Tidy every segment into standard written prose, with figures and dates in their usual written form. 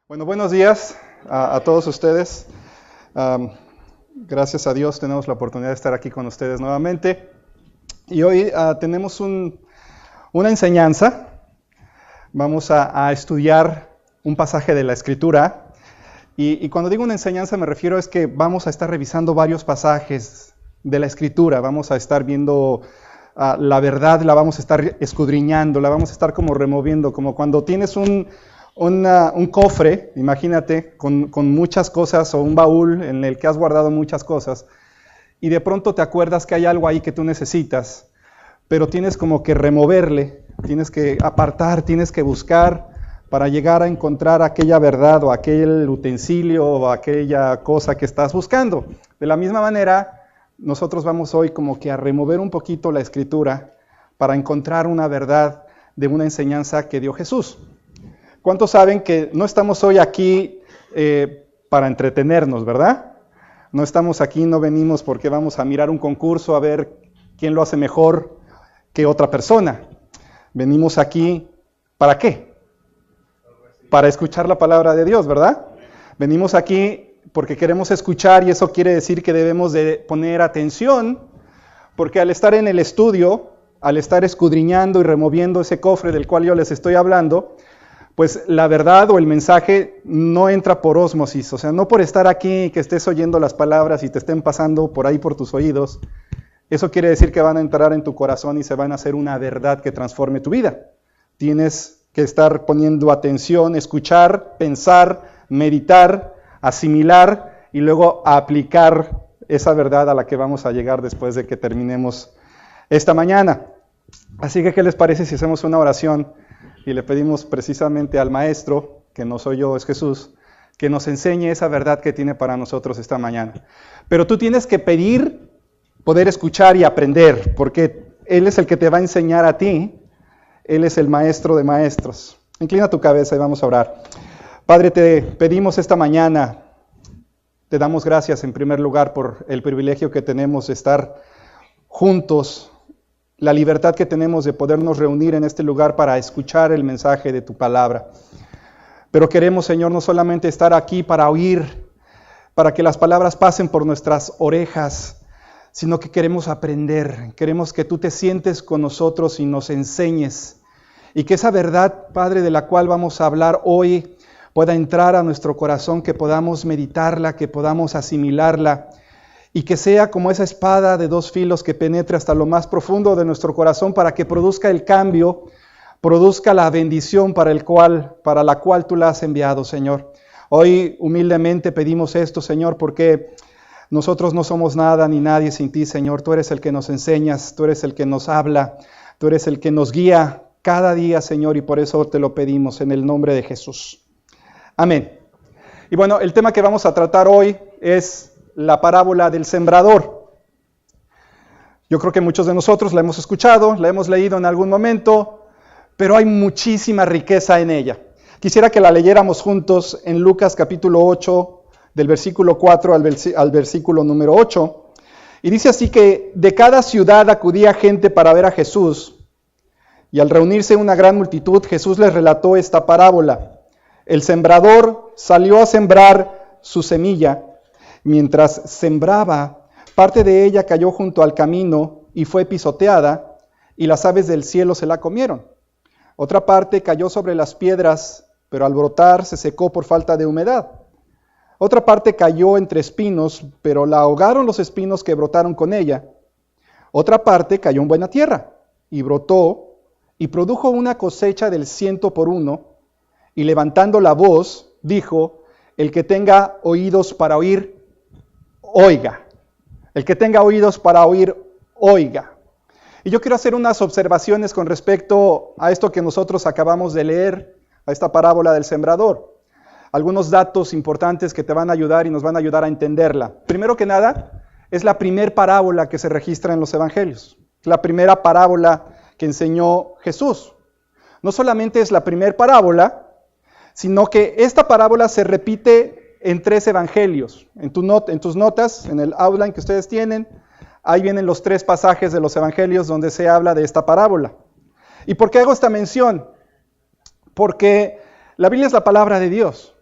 Bueno, buenos días a todos ustedes. Gracias a Dios tenemos la oportunidad de estar aquí con ustedes nuevamente. Y hoy tenemos una enseñanza. Vamos a estudiar un pasaje de la Escritura. Y cuando digo una enseñanza me refiero es que vamos a estar revisando varios pasajes de la Escritura. Vamos a estar viendo la verdad, la vamos a estar escudriñando, la vamos a estar como removiendo, como cuando tienes un cofre, imagínate, con muchas cosas, o un baúl en el que has guardado muchas cosas, y de pronto te acuerdas que hay algo ahí que tú necesitas, pero tienes como que removerle, tienes que apartar, tienes que buscar para llegar a encontrar aquella verdad, o aquel utensilio, o aquella cosa que estás buscando. De la misma manera, nosotros vamos hoy como que a remover un poquito la Escritura para encontrar una verdad de una enseñanza que dio Jesús. ¿Cuántos saben que no estamos hoy aquí para entretenernos, verdad? No estamos aquí, no venimos porque vamos a mirar un concurso a ver quién lo hace mejor que otra persona. Venimos aquí, ¿para qué? Para escuchar la palabra de Dios, ¿verdad? Venimos aquí porque queremos escuchar, y eso quiere decir que debemos de poner atención, porque al estar en el estudio, al estar escudriñando y removiendo ese cofre del cual yo les estoy hablando, pues la verdad o el mensaje no entra por ósmosis, o sea, no por estar aquí que estés oyendo las palabras y te estén pasando por ahí por tus oídos. Eso quiere decir que van a entrar en tu corazón y se van a hacer una verdad que transforme tu vida. Tienes que estar poniendo atención, escuchar, pensar, meditar, asimilar y luego aplicar esa verdad a la que vamos a llegar después de que terminemos esta mañana. Así que, ¿qué les parece si hacemos una oración? Y le pedimos precisamente al Maestro, que no soy yo, es Jesús, que nos enseñe esa verdad que tiene para nosotros esta mañana. Pero tú tienes que pedir, poder escuchar y aprender, porque Él es el que te va a enseñar a ti. Él es el Maestro de maestros. Inclina tu cabeza y vamos a orar. Padre, te pedimos esta mañana, te damos gracias en primer lugar por el privilegio que tenemos de estar juntos, la libertad que tenemos de podernos reunir en este lugar para escuchar el mensaje de tu palabra. Pero queremos, Señor, no solamente estar aquí para oír, para que las palabras pasen por nuestras orejas, sino que queremos aprender, queremos que tú te sientes con nosotros y nos enseñes, y que esa verdad, Padre, de la cual vamos a hablar hoy, pueda entrar a nuestro corazón, que podamos meditarla, que podamos asimilarla, y que sea como esa espada de dos filos que penetre hasta lo más profundo de nuestro corazón para que produzca el cambio, produzca la bendición para la cual tú la has enviado, Señor. Hoy humildemente pedimos esto, Señor, porque nosotros no somos nada ni nadie sin ti, Señor. Tú eres el que nos enseñas, tú eres el que nos habla, tú eres el que nos guía cada día, Señor, y por eso te lo pedimos en el nombre de Jesús. Amén. Y bueno, el tema que vamos a tratar hoy es la parábola del sembrador. Yo creo que muchos de nosotros la hemos escuchado, la hemos leído en algún momento, pero hay muchísima riqueza en ella. Quisiera que la leyéramos juntos en Lucas capítulo 8, del versículo 4 al versículo número 8. Y dice así que de cada ciudad acudía gente para ver a Jesús, y al reunirse una gran multitud, Jesús les relató esta parábola. El sembrador salió a sembrar su semilla. Mientras sembraba, parte de ella cayó junto al camino y fue pisoteada, y las aves del cielo se la comieron. Otra parte cayó sobre las piedras, pero al brotar se secó por falta de humedad. Otra parte cayó entre espinos, pero la ahogaron los espinos que brotaron con ella. Otra parte cayó en buena tierra, y brotó, y produjo una cosecha del 100 por 1, y levantando la voz, dijo: el que tenga oídos para oír, oiga. El que tenga oídos para oír, oiga. Y yo quiero hacer unas observaciones con respecto a esto que nosotros acabamos de leer, a esta parábola del sembrador. Algunos datos importantes que te van a ayudar y nos van a ayudar a entenderla. Primero que nada, es la primera parábola que se registra en los evangelios. Es la primera parábola que enseñó Jesús. No solamente es la primera parábola, sino que esta parábola se repite en 3 evangelios. En tus notas, en el outline que ustedes tienen, ahí vienen los 3 pasajes de los evangelios donde se habla de esta parábola. ¿Y por qué hago esta mención? Porque la Biblia es la palabra de Dios.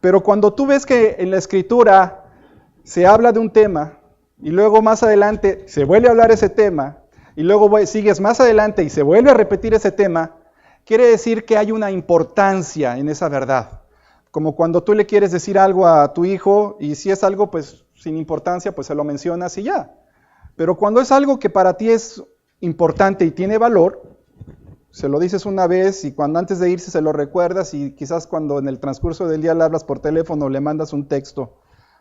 Pero cuando tú ves que en la Escritura se habla de un tema y luego más adelante se vuelve a hablar ese tema y luego sigues más adelante y se vuelve a repetir ese tema, quiere decir que hay una importancia en esa verdad. Como cuando tú le quieres decir algo a tu hijo y si es algo pues sin importancia, pues se lo mencionas y ya. Pero cuando es algo que para ti es importante y tiene valor, se lo dices una vez y cuando antes de irse se lo recuerdas y quizás cuando en el transcurso del día le hablas por teléfono o le mandas un texto,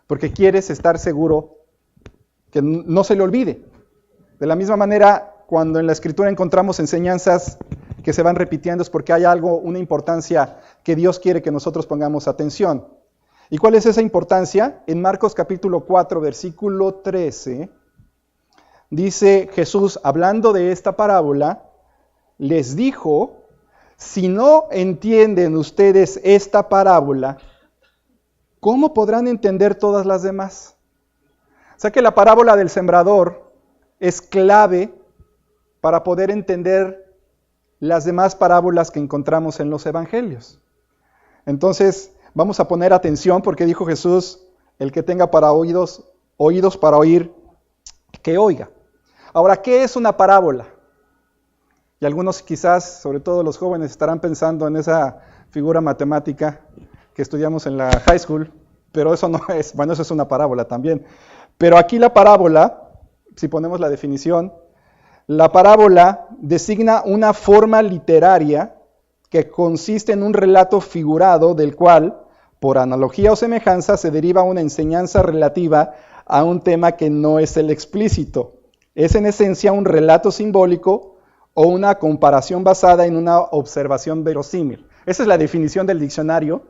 porque quieres estar seguro que no se le olvide. De la misma manera, cuando en la Escritura encontramos enseñanzas que se van repitiendo es porque hay algo, una importancia que Dios quiere que nosotros pongamos atención. ¿Y cuál es esa importancia? En Marcos capítulo 4, versículo 13, dice Jesús, hablando de esta parábola, les dijo, si no entienden ustedes esta parábola, ¿cómo podrán entender todas las demás? O sea que la parábola del sembrador es clave para poder entender las demás parábolas que encontramos en los evangelios. Entonces, vamos a poner atención porque dijo Jesús, el que tenga para oídos para oír, que oiga. Ahora, ¿qué es una parábola? Y algunos quizás, sobre todo los jóvenes, estarán pensando en esa figura matemática que estudiamos en la high school, pero eso no es, bueno, eso es una parábola también. Pero aquí la parábola, si ponemos la definición, la parábola designa una forma literaria que consiste en un relato figurado del cual, por analogía o semejanza, se deriva una enseñanza relativa a un tema que no es el explícito. Es en esencia un relato simbólico o una comparación basada en una observación verosímil. Esa es la definición del diccionario,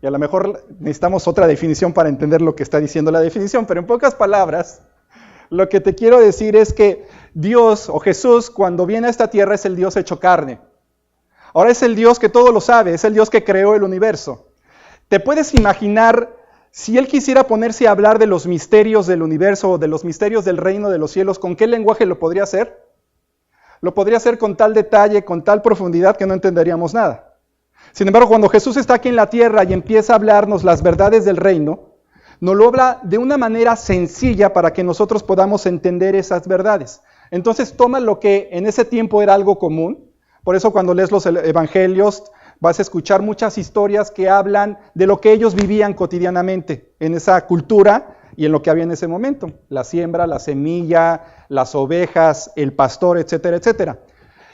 y a lo mejor necesitamos otra definición para entender lo que está diciendo la definición, pero en pocas palabras, lo que te quiero decir es que Dios o Jesús cuando viene a esta tierra es el Dios hecho carne. Ahora es el Dios que todo lo sabe, es el Dios que creó el universo. ¿Te puedes imaginar si Él quisiera ponerse a hablar de los misterios del universo o de los misterios del reino de los cielos, con qué lenguaje lo podría hacer? Lo podría hacer con tal detalle, con tal profundidad que no entenderíamos nada. Sin embargo, cuando Jesús está aquí en la tierra y empieza a hablarnos las verdades del reino, nos lo habla de una manera sencilla para que nosotros podamos entender esas verdades. Entonces toma lo que en ese tiempo era algo común. Por eso cuando lees los evangelios vas a escuchar muchas historias que hablan de lo que ellos vivían cotidianamente en esa cultura y en lo que había en ese momento. La siembra, la semilla, las ovejas, el pastor, etcétera, etcétera.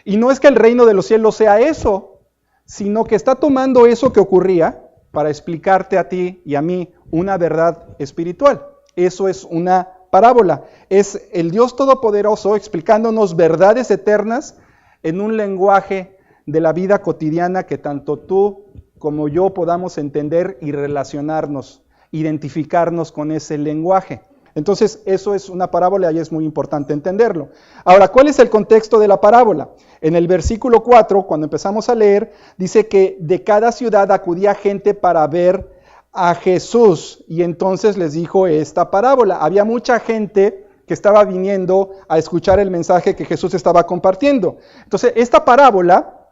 Y no es que el reino de los cielos sea eso, sino que está tomando eso que ocurría para explicarte a ti y a mí una verdad espiritual. Eso es una parábola. Es el Dios Todopoderoso explicándonos verdades eternas en un lenguaje de la vida cotidiana que tanto tú como yo podamos entender y relacionarnos, identificarnos con ese lenguaje. Entonces, eso es una parábola y es muy importante entenderlo. Ahora, ¿cuál es el contexto de la parábola? En el versículo 4, cuando empezamos a leer, dice que de cada ciudad acudía gente para ver a Jesús, y entonces les dijo esta parábola. Había mucha gente que estaba viniendo a escuchar el mensaje que Jesús estaba compartiendo. Entonces, esta parábola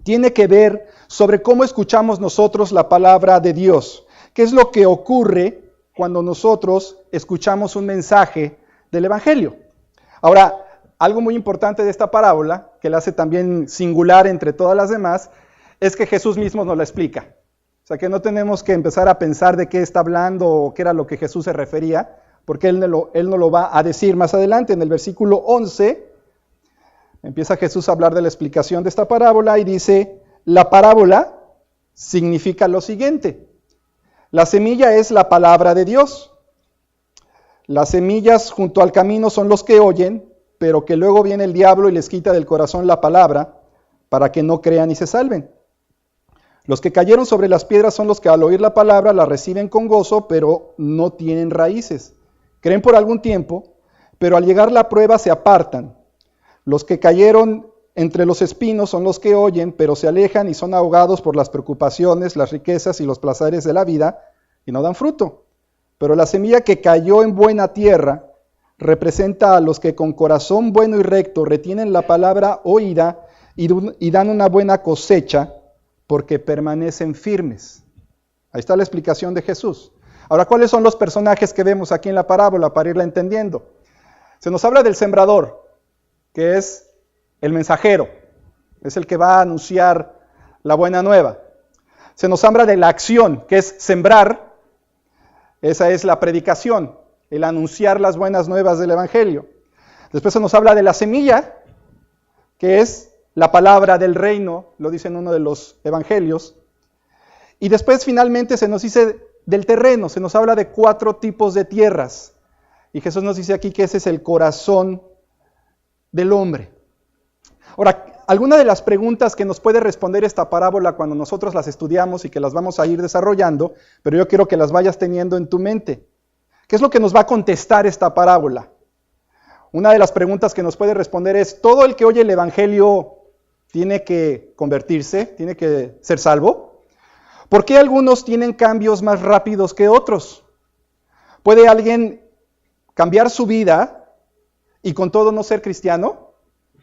tiene que ver sobre cómo escuchamos nosotros la palabra de Dios. ¿Qué es lo que ocurre cuando nosotros escuchamos un mensaje del Evangelio? Ahora, algo muy importante de esta parábola, que la hace también singular entre todas las demás, es que Jesús mismo nos la explica. O sea, que no tenemos que empezar a pensar de qué está hablando o qué era lo que Jesús se refería, porque Él nos lo va a decir más adelante. En el versículo 11, empieza Jesús a hablar de la explicación de esta parábola y dice, la parábola significa lo siguiente. La semilla es la palabra de Dios. Las semillas junto al camino son los que oyen, pero que luego viene el diablo y les quita del corazón la palabra para que no crean y se salven. Los que cayeron sobre las piedras son los que al oír la palabra la reciben con gozo, pero no tienen raíces. Creen por algún tiempo, pero al llegar la prueba se apartan. Los que cayeron entre los espinos son los que oyen, pero se alejan y son ahogados por las preocupaciones, las riquezas y los placeres de la vida, y no dan fruto. Pero la semilla que cayó en buena tierra representa a los que con corazón bueno y recto retienen la palabra oída y dan una buena cosecha porque permanecen firmes. Ahí está la explicación de Jesús. Ahora, ¿cuáles son los personajes que vemos aquí en la parábola para irla entendiendo? Se nos habla del sembrador, que es el mensajero, es el que va a anunciar la buena nueva. Se nos habla de la acción, que es sembrar, esa es la predicación, el anunciar las buenas nuevas del Evangelio. Después se nos habla de la semilla, que es la palabra del reino, lo dice en uno de los evangelios. Y después finalmente se nos dice del terreno, se nos habla de 4 tipos de tierras. Y Jesús nos dice aquí que ese es el corazón del hombre. Ahora, alguna de las preguntas que nos puede responder esta parábola cuando nosotros las estudiamos y que las vamos a ir desarrollando, pero yo quiero que las vayas teniendo en tu mente. ¿Qué es lo que nos va a contestar esta parábola? Una de las preguntas que nos puede responder es, ¿todo el que oye el Evangelio tiene que convertirse, tiene que ser salvo? ¿Por qué algunos tienen cambios más rápidos que otros? ¿Puede alguien cambiar su vida y con todo no ser cristiano?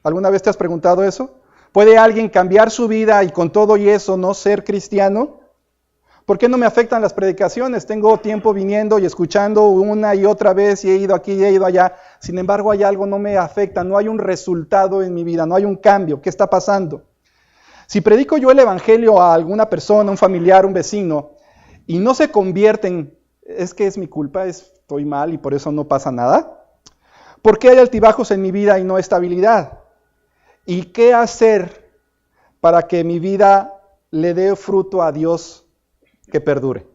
¿Alguna vez te has preguntado eso? ¿Puede alguien cambiar su vida y con todo y eso no ser cristiano? ¿Por qué no me afectan las predicaciones? Tengo tiempo viniendo y escuchando una y otra vez y he ido aquí y he ido allá. Sin embargo, hay algo, no me afecta, no hay un resultado en mi vida, no hay un cambio. ¿Qué está pasando? Si predico yo el Evangelio a alguna persona, un familiar, un vecino, y no se convierten, ¿es que es mi culpa? ¿Estoy mal y por eso no pasa nada? ¿Por qué hay altibajos en mi vida y no estabilidad? ¿Y qué hacer para que mi vida le dé fruto a Dios que perdure?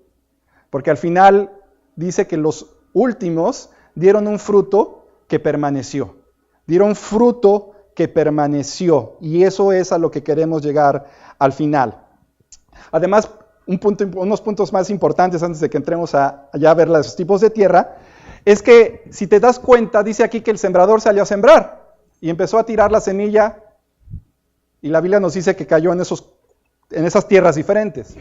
Porque al final dice que los últimos dieron un fruto que permaneció. Dieron fruto que permaneció. Y eso es a lo que queremos llegar al final. Además, unos puntos más importantes antes de que entremos a ver los tipos de tierra, es que si te das cuenta, dice aquí que el sembrador salió a sembrar y empezó a tirar la semilla y la Biblia nos dice que cayó en esas tierras diferentes.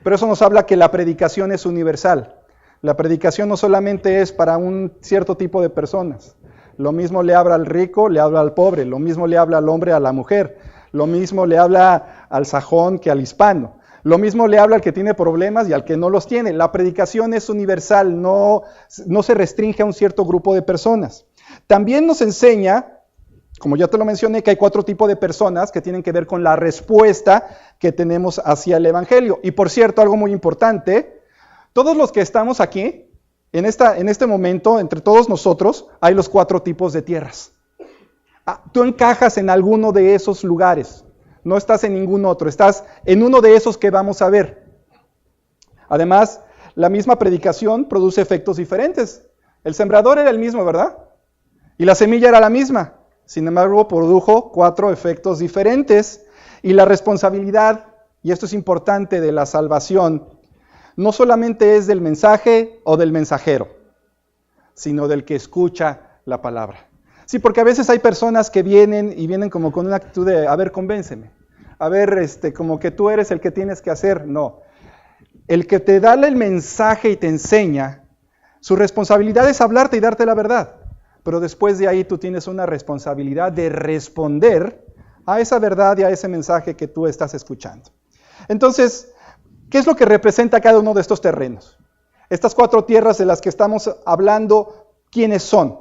Pero eso nos habla que la predicación es universal. La predicación no solamente es para un cierto tipo de personas. Lo mismo le habla al rico, le habla al pobre. Lo mismo le habla al hombre, a la mujer. Lo mismo le habla al sajón que al hispano. Lo mismo le habla al que tiene problemas y al que no los tiene. La predicación es universal, no se restringe a un cierto grupo de personas. También nos enseña, como ya te lo mencioné, que hay 4 tipos de personas que tienen que ver con la respuesta que tenemos hacia el Evangelio. Y por cierto, algo muy importante, todos los que estamos aquí, en este momento, entre todos nosotros, hay los 4 tipos de tierras. Tú encajas en alguno de esos lugares, no estás en ningún otro, estás en uno de esos que vamos a ver. Además, la misma predicación produce efectos diferentes. El sembrador era el mismo, ¿verdad? Y la semilla era la misma. Sin embargo, produjo 4 efectos diferentes. Y la responsabilidad, y esto es importante, de la salvación, no solamente es del mensaje o del mensajero, sino del que escucha la palabra. Sí, porque a veces hay personas que vienen como con una actitud de, a ver, convénceme. A ver, como que tú eres el que tienes que hacer. No. El que te da el mensaje y te enseña, su responsabilidad es hablarte y darte la verdad. Pero después de ahí tú tienes una responsabilidad de responder a esa verdad y a ese mensaje que tú estás escuchando. Entonces, ¿qué es lo que representa cada uno de estos terrenos? Estas 4 tierras de las que estamos hablando, ¿quiénes son?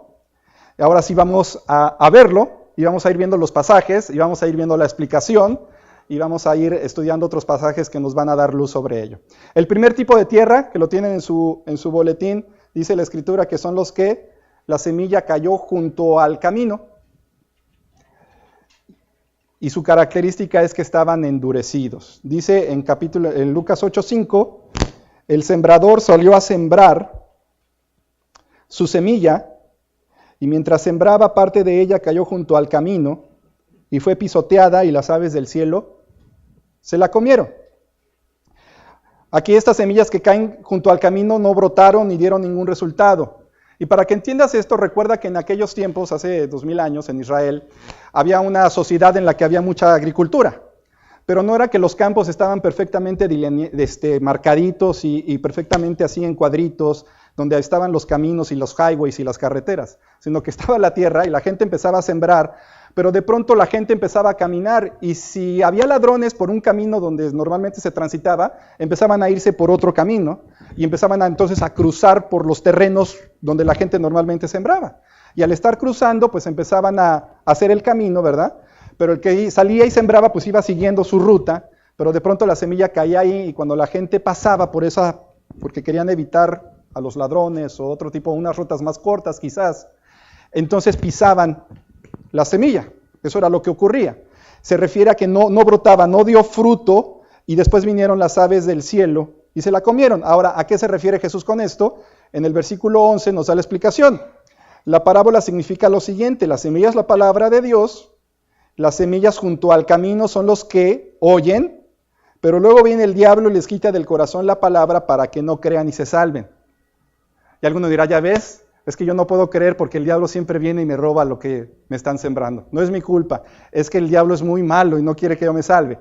Ahora sí vamos a verlo y vamos a ir viendo los pasajes y vamos a ir viendo la explicación y vamos a ir estudiando otros pasajes que nos van a dar luz sobre ello. El primer tipo de tierra, que lo tienen en su boletín, dice la Escritura que son los que la semilla cayó junto al camino y su característica es que estaban endurecidos. Dice en Lucas 8:5, el sembrador salió a sembrar su semilla y mientras sembraba parte de ella cayó junto al camino y fue pisoteada y las aves del cielo se la comieron. Aquí estas semillas que caen junto al camino no brotaron ni dieron ningún resultado. Y para que entiendas esto, recuerda que en aquellos tiempos, hace 2000 años en Israel, había una sociedad en la que había mucha agricultura. Pero no era que los campos estaban perfectamente marcaditos y perfectamente así en cuadritos, donde estaban los caminos y los highways y las carreteras, sino que estaba la tierra y la gente empezaba a sembrar pero de pronto la gente empezaba a caminar y si había ladrones por un camino donde normalmente se transitaba, empezaban a irse por otro camino y empezaban entonces a cruzar por los terrenos donde la gente normalmente sembraba. Y al estar cruzando, pues empezaban a hacer el camino, ¿verdad? Pero el que salía y sembraba, pues iba siguiendo su ruta, pero de pronto la semilla caía ahí y cuando la gente pasaba por esa, porque querían evitar a los ladrones o otro tipo, unas rutas más cortas quizás, entonces pisaban la semilla. Eso era lo que ocurría. Se refiere a que no brotaba, no dio fruto y después vinieron las aves del cielo y se la comieron. Ahora, ¿a qué se refiere Jesús con esto? En el versículo 11 nos da la explicación. La parábola significa lo siguiente: la semilla es la palabra de Dios, las semillas junto al camino son los que oyen, pero luego viene el diablo y les quita del corazón la palabra para que no crean y se salven. Y alguno dirá, ya ves, es que yo no puedo creer porque el diablo siempre viene y me roba lo que me están sembrando. No es mi culpa, es que el diablo es muy malo y no quiere que yo me salve.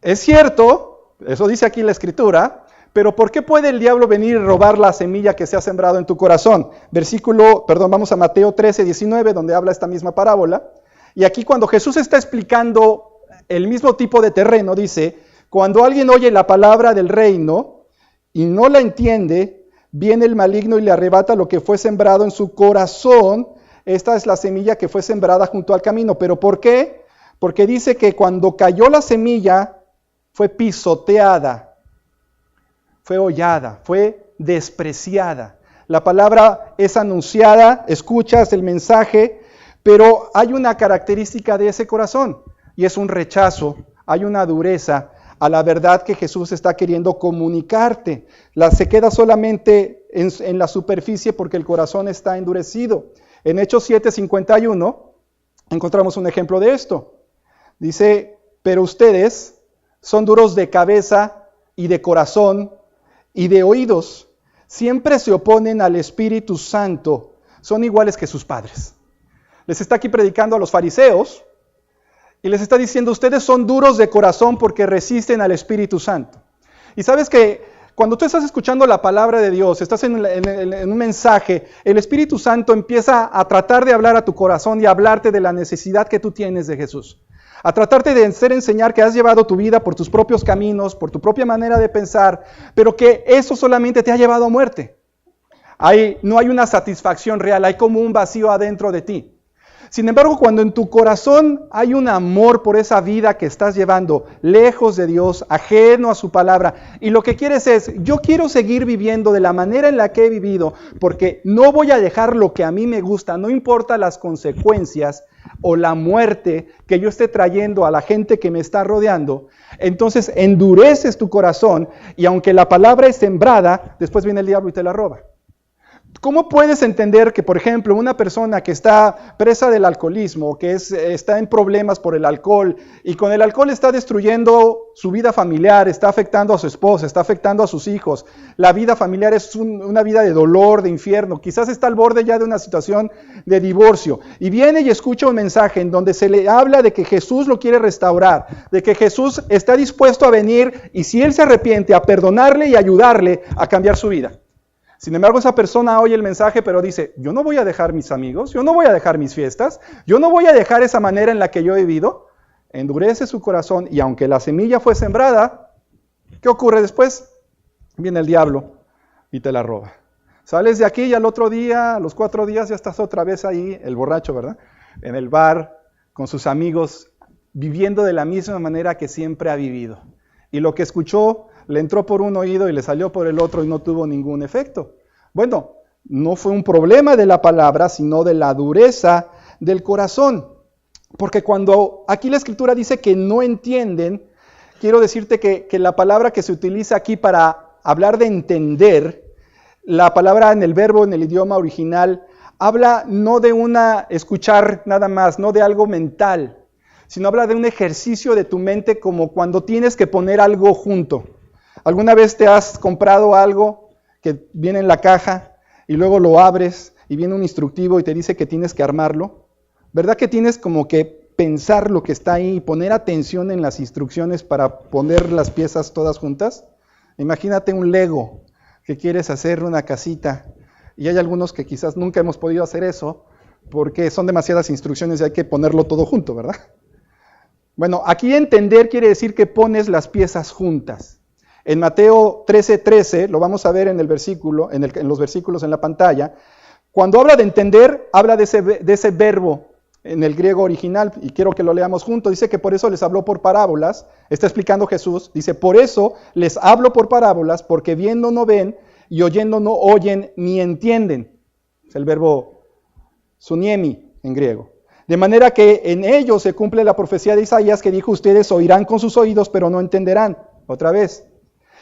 Es cierto, eso dice aquí la Escritura, pero ¿por qué puede el diablo venir y robar la semilla que se ha sembrado en tu corazón? Vamos a Mateo 13, 19, donde habla esta misma parábola. Y aquí cuando Jesús está explicando el mismo tipo de terreno, dice, cuando alguien oye la palabra del reino y no la entiende, viene el maligno y le arrebata lo que fue sembrado en su corazón. Esta es la semilla que fue sembrada junto al camino. ¿Pero por qué? Porque dice que cuando cayó la semilla, fue pisoteada, fue hollada, fue despreciada. La palabra es anunciada, escuchas el mensaje, pero hay una característica de ese corazón, y es un rechazo, hay una dureza a la verdad que Jesús está queriendo comunicarte. Se queda solamente en la superficie porque el corazón está endurecido. En Hechos 7:51 encontramos un ejemplo de esto. Dice, pero ustedes son duros de cabeza y de corazón y de oídos. Siempre se oponen al Espíritu Santo. Son iguales que sus padres. Les está aquí predicando a los fariseos y les está diciendo, ustedes son duros de corazón porque resisten al Espíritu Santo. Y sabes que cuando tú estás escuchando la palabra de Dios, estás en un mensaje, el Espíritu Santo empieza a tratar de hablar a tu corazón y a hablarte de la necesidad que tú tienes de Jesús. A tratarte de enseñar que has llevado tu vida por tus propios caminos, por tu propia manera de pensar, pero que eso solamente te ha llevado a muerte. No hay una satisfacción real, hay como un vacío adentro de ti. Sin embargo, cuando en tu corazón hay un amor por esa vida que estás llevando, lejos de Dios, ajeno a su palabra, y lo que quieres es, yo quiero seguir viviendo de la manera en la que he vivido, porque no voy a dejar lo que a mí me gusta, no importa las consecuencias o la muerte que yo esté trayendo a la gente que me está rodeando, entonces endureces tu corazón, y aunque la palabra es sembrada, después viene el diablo y te la roba. ¿Cómo puedes entender que, por ejemplo, una persona que está presa del alcoholismo, que está en problemas por el alcohol, y con el alcohol está destruyendo su vida familiar, está afectando a su esposa, está afectando a sus hijos, la vida familiar es una vida de dolor, de infierno, quizás está al borde ya de una situación de divorcio, y viene y escucha un mensaje en donde se le habla de que Jesús lo quiere restaurar, de que Jesús está dispuesto a venir, y si él se arrepiente, a perdonarle y ayudarle a cambiar su vida? Sin embargo, esa persona oye el mensaje, pero dice, yo no voy a dejar mis amigos, yo no voy a dejar mis fiestas, yo no voy a dejar esa manera en la que yo he vivido. Endurece su corazón y aunque la semilla fue sembrada, ¿qué ocurre después? Viene el diablo y te la roba. Sales de aquí y al otro día, a los 4 días, ya estás otra vez ahí, el borracho, ¿verdad? En el bar, con sus amigos, viviendo de la misma manera que siempre ha vivido. Y lo que escuchó le entró por un oído y le salió por el otro y no tuvo ningún efecto. Bueno, no fue un problema de la palabra, sino de la dureza del corazón. Porque cuando aquí la Escritura dice que no entienden, quiero decirte que la palabra que se utiliza aquí para hablar de entender, la palabra en el verbo, en el idioma original, habla no de escuchar nada más, no de algo mental, sino habla de un ejercicio de tu mente como cuando tienes que poner algo junto. ¿Alguna vez te has comprado algo que viene en la caja y luego lo abres y viene un instructivo y te dice que tienes que armarlo? ¿Verdad que tienes como que pensar lo que está ahí y poner atención en las instrucciones para poner las piezas todas juntas? Imagínate un Lego que quieres hacer una casita y hay algunos que quizás nunca hemos podido hacer eso, porque son demasiadas instrucciones y hay que ponerlo todo junto, ¿verdad? Bueno, aquí entender quiere decir que pones las piezas juntas. En Mateo 13:13, lo vamos a ver en el versículo, en los versículos en la pantalla, cuando habla de entender, habla de ese verbo en el griego original, y quiero que lo leamos juntos. Dice que por eso les habló por parábolas, está explicando Jesús, dice, por eso les hablo por parábolas, porque viendo no ven, y oyendo no oyen, ni entienden. Es el verbo suniemi en griego. De manera que en ellos se cumple la profecía de Isaías que dijo, ustedes oirán con sus oídos, pero no entenderán. Otra vez.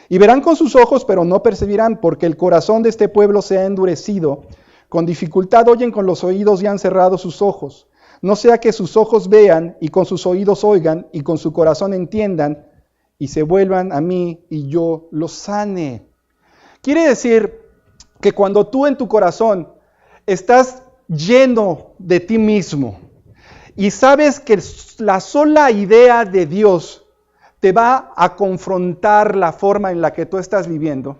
Y verán con sus ojos, pero no percibirán, porque el corazón de este pueblo se ha endurecido. Con dificultad oyen con los oídos y han cerrado sus ojos. No sea que sus ojos vean y con sus oídos oigan y con su corazón entiendan y se vuelvan a mí y yo los sane. Quiere decir que cuando tú en tu corazón estás lleno de ti mismo y sabes que la sola idea de Dios te va a confrontar la forma en la que tú estás viviendo,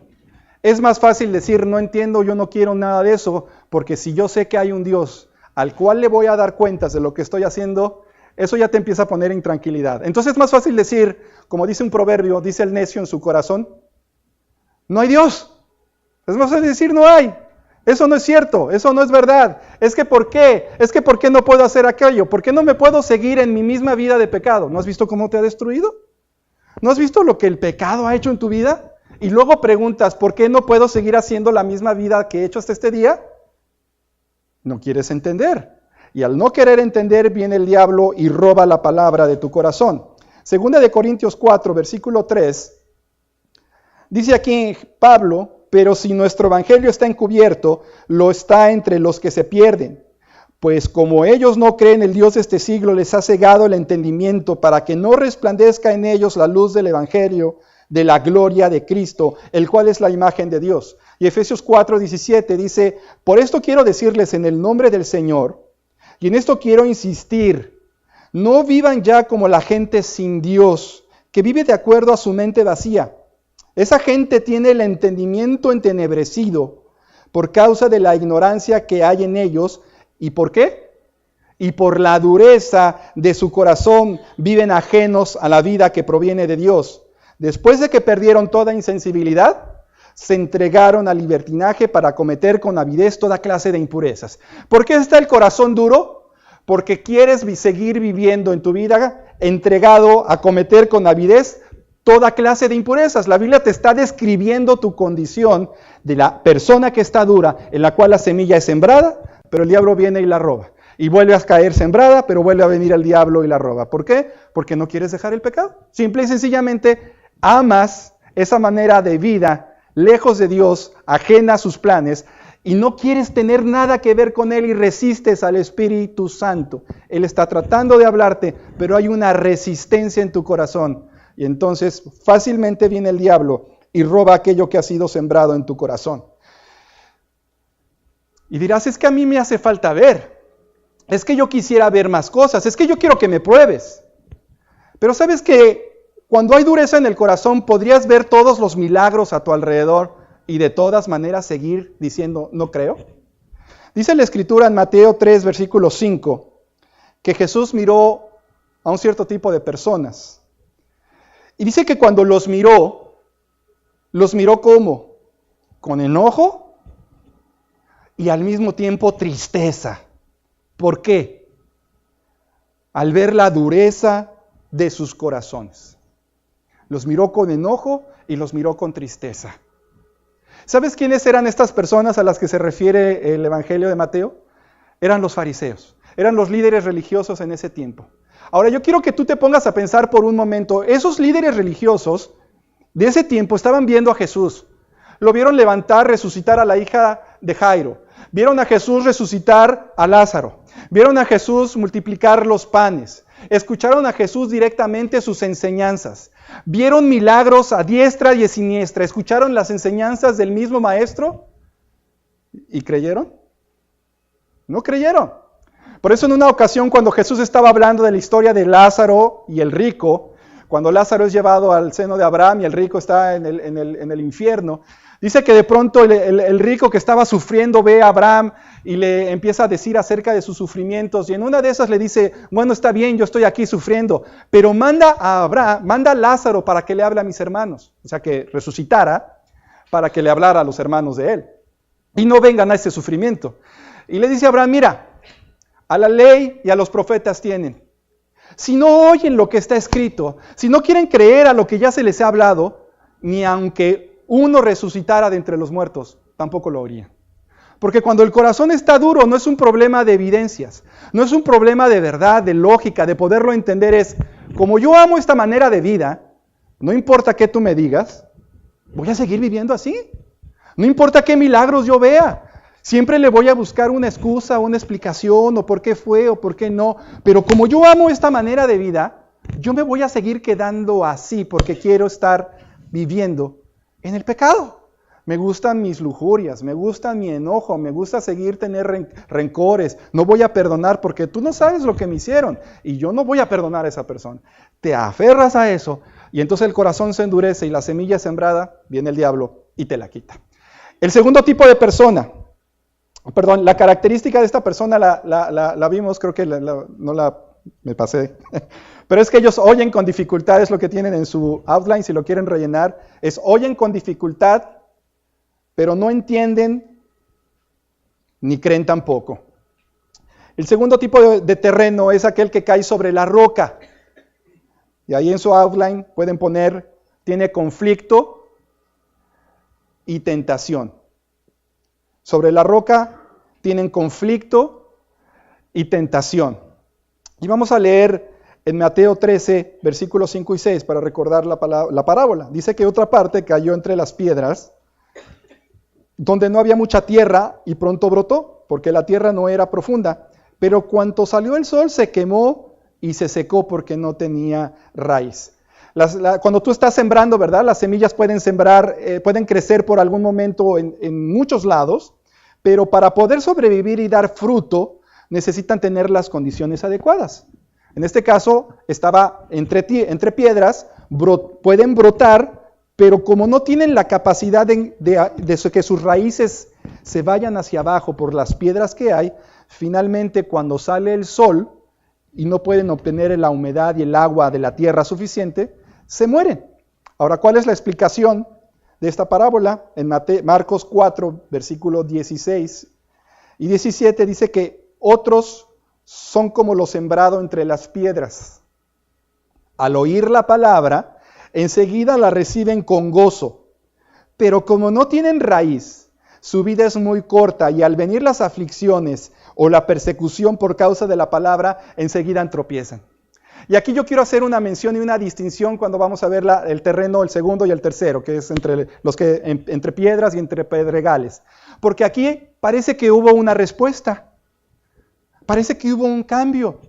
es más fácil decir, no entiendo, yo no quiero nada de eso, porque si yo sé que hay un Dios al cual le voy a dar cuentas de lo que estoy haciendo, eso ya te empieza a poner en tranquilidad. Entonces es más fácil decir, como dice un proverbio, dice el necio en su corazón, no hay Dios. Es más fácil decir, no hay. Eso no es cierto, eso no es verdad. Es que ¿por qué? Es que ¿por qué no puedo hacer aquello? ¿Por qué no me puedo seguir en mi misma vida de pecado? ¿No has visto cómo te ha destruido? ¿No has visto lo que el pecado ha hecho en tu vida? Y luego preguntas, ¿por qué no puedo seguir haciendo la misma vida que he hecho hasta este día? No quieres entender. Y al no querer entender, viene el diablo y roba la palabra de tu corazón. Segunda de Corintios 4, versículo 3, dice aquí Pablo, pero si nuestro evangelio está encubierto, lo está entre los que se pierden. Pues como ellos no creen, el Dios de este siglo les ha cegado el entendimiento para que no resplandezca en ellos la luz del evangelio de la gloria de Cristo, el cual es la imagen de Dios. Y Efesios 4:17 dice, por esto quiero decirles en el nombre del Señor, y en esto quiero insistir, no vivan ya como la gente sin Dios, que vive de acuerdo a su mente vacía. Esa gente tiene el entendimiento entenebrecido por causa de la ignorancia que hay en ellos. ¿Y por qué? Y por la dureza de su corazón viven ajenos a la vida que proviene de Dios. Después de que perdieron toda insensibilidad, se entregaron al libertinaje para cometer con avidez toda clase de impurezas. ¿Por qué está el corazón duro? Porque quieres seguir viviendo en tu vida entregado a cometer con avidez toda clase de impurezas. La Biblia te está describiendo tu condición de la persona que está dura, en la cual la semilla es sembrada, pero el diablo viene y la roba. Y vuelve a caer sembrada, pero vuelve a venir el diablo y la roba. ¿Por qué? Porque no quieres dejar el pecado. Simple y sencillamente amas esa manera de vida lejos de Dios, ajena a sus planes, y no quieres tener nada que ver con Él y resistes al Espíritu Santo. Él está tratando de hablarte, pero hay una resistencia en tu corazón. Y entonces fácilmente viene el diablo y roba aquello que ha sido sembrado en tu corazón. Y dirás, es que a mí me hace falta ver. Es que yo quisiera ver más cosas. Es que yo quiero que me pruebes. Pero ¿sabes que cuando hay dureza en el corazón podrías ver todos los milagros a tu alrededor y de todas maneras seguir diciendo, no creo? Dice la Escritura en Mateo 3, versículo 5, que Jesús miró a un cierto tipo de personas. Y dice que cuando los miró ¿cómo? Con enojo y al mismo tiempo tristeza. ¿Por qué? Al ver la dureza de sus corazones. Los miró con enojo y los miró con tristeza. ¿Sabes quiénes eran estas personas a las que se refiere el Evangelio de Mateo? Eran los fariseos, eran los líderes religiosos en ese tiempo. Ahora yo quiero que tú te pongas a pensar por un momento, esos líderes religiosos de ese tiempo estaban viendo a Jesús. Lo vieron levantar, resucitar a la hija de Jairo. Vieron a Jesús resucitar a Lázaro. Vieron a Jesús multiplicar los panes. Escucharon a Jesús directamente sus enseñanzas. Vieron milagros a diestra y a siniestra. Escucharon las enseñanzas del mismo maestro. ¿Y creyeron? No creyeron. Por eso en una ocasión cuando Jesús estaba hablando de la historia de Lázaro y el rico, cuando Lázaro es llevado al seno de Abraham y el rico está en el infierno, dice que de pronto el rico que estaba sufriendo ve a Abraham y le empieza a decir acerca de sus sufrimientos, y en una de esas le dice, bueno, está bien, yo estoy aquí sufriendo, pero manda a Lázaro para que le hable a mis hermanos, o sea, que resucitara para que le hablara a los hermanos de él, y no vengan a este sufrimiento. Y le dice a Abraham, mira, a la ley y a los profetas tienen. Si no oyen lo que está escrito, si no quieren creer a lo que ya se les ha hablado, ni aunque uno resucitara de entre los muertos, tampoco lo oirían. Porque cuando el corazón está duro, no es un problema de evidencias, no es un problema de verdad, de lógica, de poderlo entender. Es, como yo amo esta manera de vida, no importa qué tú me digas, voy a seguir viviendo así. No importa qué milagros yo vea. Siempre le voy a buscar una excusa, una explicación, o por qué fue, o por qué no. Pero como yo amo esta manera de vida, yo me voy a seguir quedando así, porque quiero estar viviendo en el pecado. Me gustan mis lujurias, me gusta mi enojo, me gusta seguir tener rencores. No voy a perdonar porque tú no sabes lo que me hicieron, y yo no voy a perdonar a esa persona. Te aferras a eso, y entonces el corazón se endurece, y la semilla sembrada, viene el diablo y te la quita. El segundo tipo de persona, la característica de esta persona la vimos, creo que me pasé, pero es que ellos oyen con dificultad, es lo que tienen en su outline, si lo quieren rellenar, es oyen con dificultad, pero no entienden ni creen tampoco. El segundo tipo de terreno es aquel que cae sobre la roca, y ahí en su outline pueden poner, tiene conflicto y tentación. Sobre la roca tienen conflicto y tentación. Y vamos a leer en Mateo 13, versículos 5 y 6, para recordar la parábola. Dice que otra parte cayó entre las piedras, donde no había mucha tierra, y pronto brotó, porque la tierra no era profunda. Pero cuando salió el sol se quemó y se secó porque no tenía raíz. Cuando tú estás sembrando, ¿verdad? Las semillas pueden pueden crecer por algún momento en muchos lados, pero para poder sobrevivir y dar fruto, necesitan tener las condiciones adecuadas. En este caso, estaba entre piedras, pueden brotar, pero como no tienen la capacidad de que sus raíces se vayan hacia abajo por las piedras que hay, finalmente cuando sale el sol y no pueden obtener la humedad y el agua de la tierra suficiente, se mueren. Ahora, ¿cuál es la explicación de esta parábola? En Marcos 4, versículos 16 y 17 dice que otros son como lo sembrado entre las piedras. Al oír la palabra, enseguida la reciben con gozo, pero como no tienen raíz, su vida es muy corta y al venir las aflicciones o la persecución por causa de la palabra, enseguida tropiezan. Y aquí yo quiero hacer una mención y una distinción cuando vamos a ver el terreno, el segundo y el tercero, que es entre piedras y entre pedregales. Porque aquí parece que hubo una respuesta, parece que hubo un cambio.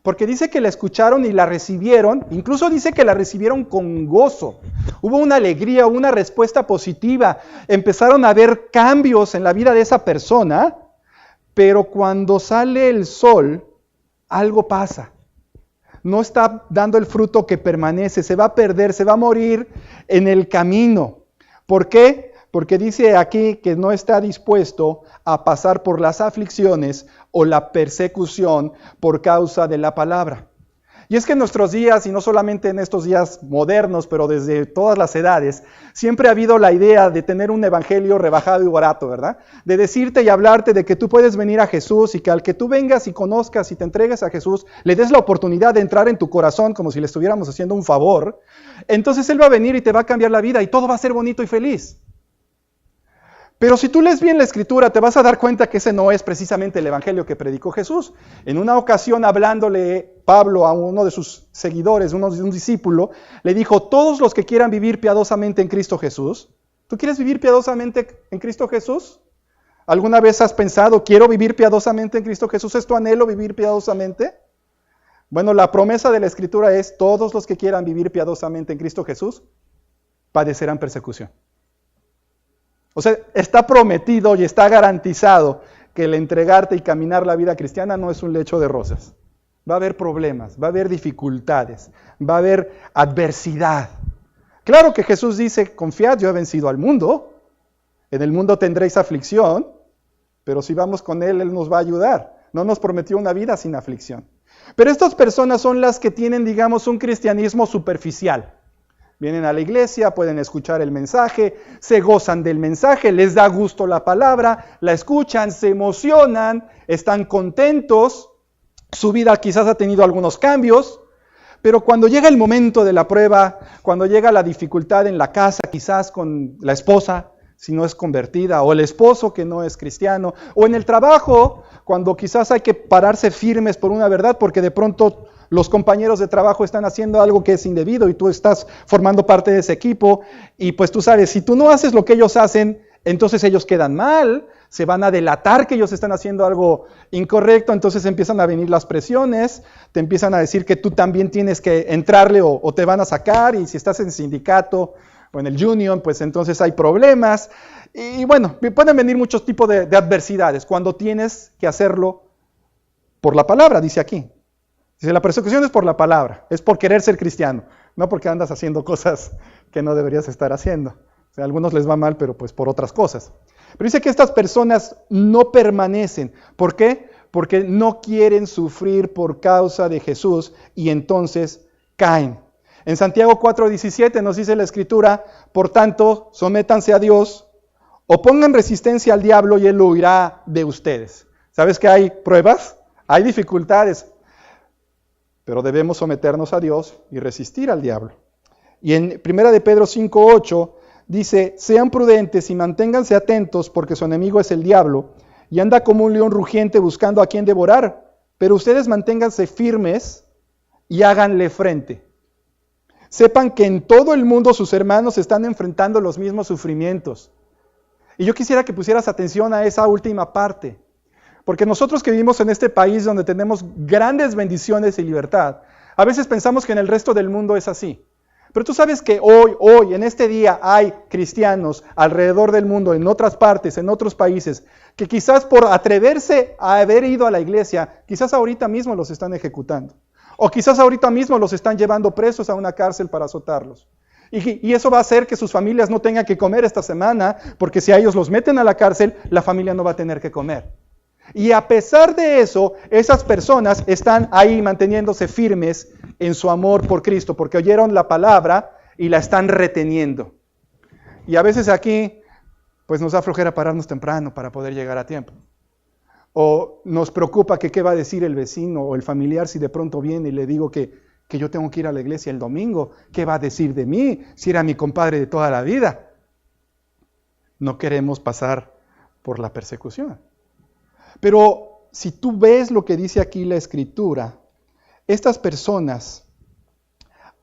Porque dice que la escucharon y la recibieron, incluso dice que la recibieron con gozo. Hubo una alegría, una respuesta positiva. Empezaron a haber cambios en la vida de esa persona, pero cuando sale el sol, algo pasa. No está dando el fruto que permanece, se va a perder, se va a morir en el camino. ¿Por qué? Porque dice aquí que no está dispuesto a pasar por las aflicciones o la persecución por causa de la palabra. Y es que en nuestros días, y no solamente en estos días modernos, pero desde todas las edades, siempre ha habido la idea de tener un evangelio rebajado y barato, ¿verdad? De decirte y hablarte de que tú puedes venir a Jesús y que al que tú vengas y conozcas y te entregues a Jesús, le des la oportunidad de entrar en tu corazón como si le estuviéramos haciendo un favor. Entonces Él va a venir y te va a cambiar la vida y todo va a ser bonito y feliz. Pero si tú lees bien la Escritura, te vas a dar cuenta que ese no es precisamente el evangelio que predicó Jesús. En una ocasión, hablándole Pablo a uno de sus seguidores, un discípulo, le dijo, todos los que quieran vivir piadosamente en Cristo Jesús. ¿Tú quieres vivir piadosamente en Cristo Jesús? ¿Alguna vez has pensado, quiero vivir piadosamente en Cristo Jesús? ¿Es tu anhelo vivir piadosamente? Bueno, la promesa de la Escritura es, todos los que quieran vivir piadosamente en Cristo Jesús, padecerán persecución. O sea, está prometido y está garantizado que el entregarte y caminar la vida cristiana no es un lecho de rosas. va a haber problemas, va a haber dificultades, va a haber adversidad. Claro que Jesús dice, confiad, yo he vencido al mundo. En el mundo tendréis aflicción, pero si vamos con Él, Él nos va a ayudar. No nos prometió una vida sin aflicción. Pero estas personas son las que tienen, digamos, un cristianismo superficial. Vienen a la iglesia, pueden escuchar el mensaje, se gozan del mensaje, les da gusto la palabra, la escuchan, se emocionan, están contentos. Su vida quizás ha tenido algunos cambios, pero cuando llega el momento de la prueba, cuando llega la dificultad en la casa, quizás con la esposa, si no es convertida, o el esposo que no es cristiano, o en el trabajo, cuando quizás hay que pararse firmes por una verdad, porque de pronto los compañeros de trabajo están haciendo algo que es indebido y tú estás formando parte de ese equipo, y pues tú sabes, si tú no haces lo que ellos hacen, entonces ellos quedan mal, se van a delatar que ellos están haciendo algo incorrecto, entonces empiezan a venir las presiones, te empiezan a decir que tú también tienes que entrarle o te van a sacar, y si estás en sindicato o en el union, pues entonces hay problemas. Y bueno, pueden venir muchos tipos de adversidades cuando tienes que hacerlo por la palabra, dice aquí. Dice, la persecución es por la palabra, es por querer ser cristiano, no porque andas haciendo cosas que no deberías estar haciendo. O sea, a algunos les va mal, pero pues por otras cosas. Pero dice que estas personas no permanecen. ¿Por qué? Porque no quieren sufrir por causa de Jesús y entonces caen. En Santiago 4:17 nos dice la Escritura, por tanto, sométanse a Dios o pongan resistencia al diablo y él huirá de ustedes. ¿Sabes que hay pruebas? Hay dificultades, pero debemos someternos a Dios y resistir al diablo. Y en 1 de Pedro 5:8 dice, sean prudentes y manténganse atentos porque su enemigo es el diablo y anda como un león rugiente buscando a quien devorar, pero ustedes manténganse firmes y háganle frente. Sepan que en todo el mundo sus hermanos están enfrentando los mismos sufrimientos. Y yo quisiera que pusieras atención a esa última parte, porque nosotros que vivimos en este país donde tenemos grandes bendiciones y libertad, a veces pensamos que en el resto del mundo es así. Pero tú sabes que hoy, en este día, hay cristianos alrededor del mundo, en otras partes, en otros países, que quizás por atreverse a haber ido a la iglesia, quizás ahorita mismo los están ejecutando. O quizás ahorita mismo los están llevando presos a una cárcel para azotarlos. Y eso va a hacer que sus familias no tengan que comer esta semana, porque si a ellos los meten a la cárcel, la familia no va a tener que comer. Y a pesar de eso, esas personas están ahí manteniéndose firmes en su amor por Cristo, porque oyeron la palabra y la están reteniendo. Y a veces aquí, pues nos da flojera pararnos temprano para poder llegar a tiempo. O nos preocupa que qué va a decir el vecino o el familiar si de pronto viene y le digo que yo tengo que ir a la iglesia el domingo. ¿Qué va a decir de mí si era mi compadre de toda la vida? No queremos pasar por la persecución. Pero si tú ves lo que dice aquí la Escritura, estas personas,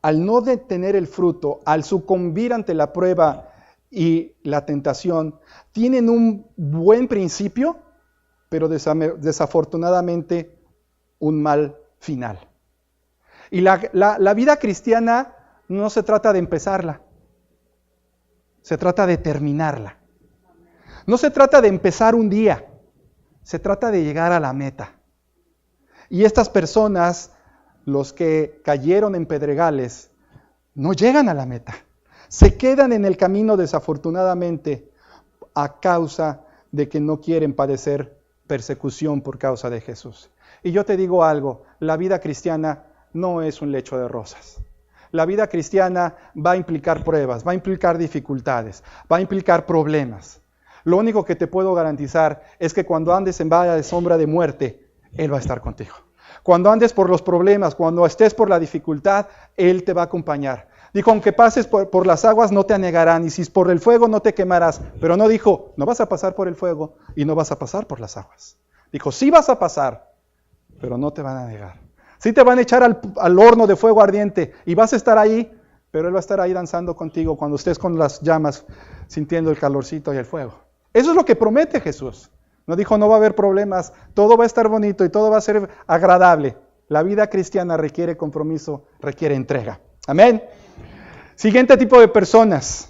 al no detener el fruto, al sucumbir ante la prueba y la tentación, tienen un buen principio, pero desafortunadamente un mal final. Y la vida cristiana no se trata de empezarla, se trata de terminarla. No se trata de empezar un día, se trata de llegar a la meta. Y estas personas, los que cayeron en pedregales, no llegan a la meta. Se quedan en el camino desafortunadamente a causa de que no quieren padecer persecución por causa de Jesús. Y yo te digo algo, la vida cristiana no es un lecho de rosas. La vida cristiana va a implicar pruebas, va a implicar dificultades, va a implicar problemas. Lo único que te puedo garantizar es que cuando andes en valle de sombra de muerte, Él va a estar contigo. Cuando andes por los problemas, cuando estés por la dificultad, Él te va a acompañar. Dijo, aunque pases por las aguas, no te anegarán, y si es por el fuego, no te quemarás. Pero no dijo, no vas a pasar por el fuego y no vas a pasar por las aguas. Dijo, sí vas a pasar, pero no te van a negar. Sí te van a echar al horno de fuego ardiente y vas a estar ahí, pero Él va a estar ahí danzando contigo cuando estés con las llamas, sintiendo el calorcito y el fuego. Eso es lo que promete Jesús. No dijo, no va a haber problemas, todo va a estar bonito y todo va a ser agradable. La vida cristiana requiere compromiso, requiere entrega. Amén. Siguiente tipo de personas.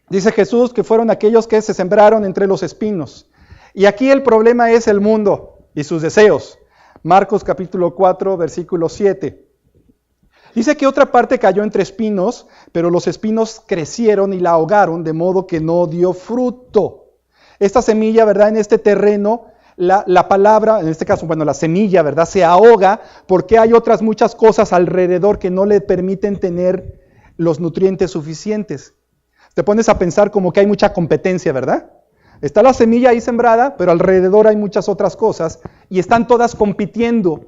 Dice Jesús que fueron aquellos que se sembraron entre los espinos. Y aquí el problema es el mundo y sus deseos. Marcos capítulo 4, versículo 7. Dice que otra parte cayó entre espinos, pero los espinos crecieron y la ahogaron, de modo que no dio fruto. Esta semilla, ¿verdad? En este terreno, la palabra, en este caso, bueno, la semilla, ¿verdad? Se ahoga porque hay otras muchas cosas alrededor que no le permiten tener los nutrientes suficientes. Te pones a pensar como que hay mucha competencia, ¿verdad? Está la semilla ahí sembrada, pero alrededor hay muchas otras cosas y están todas compitiendo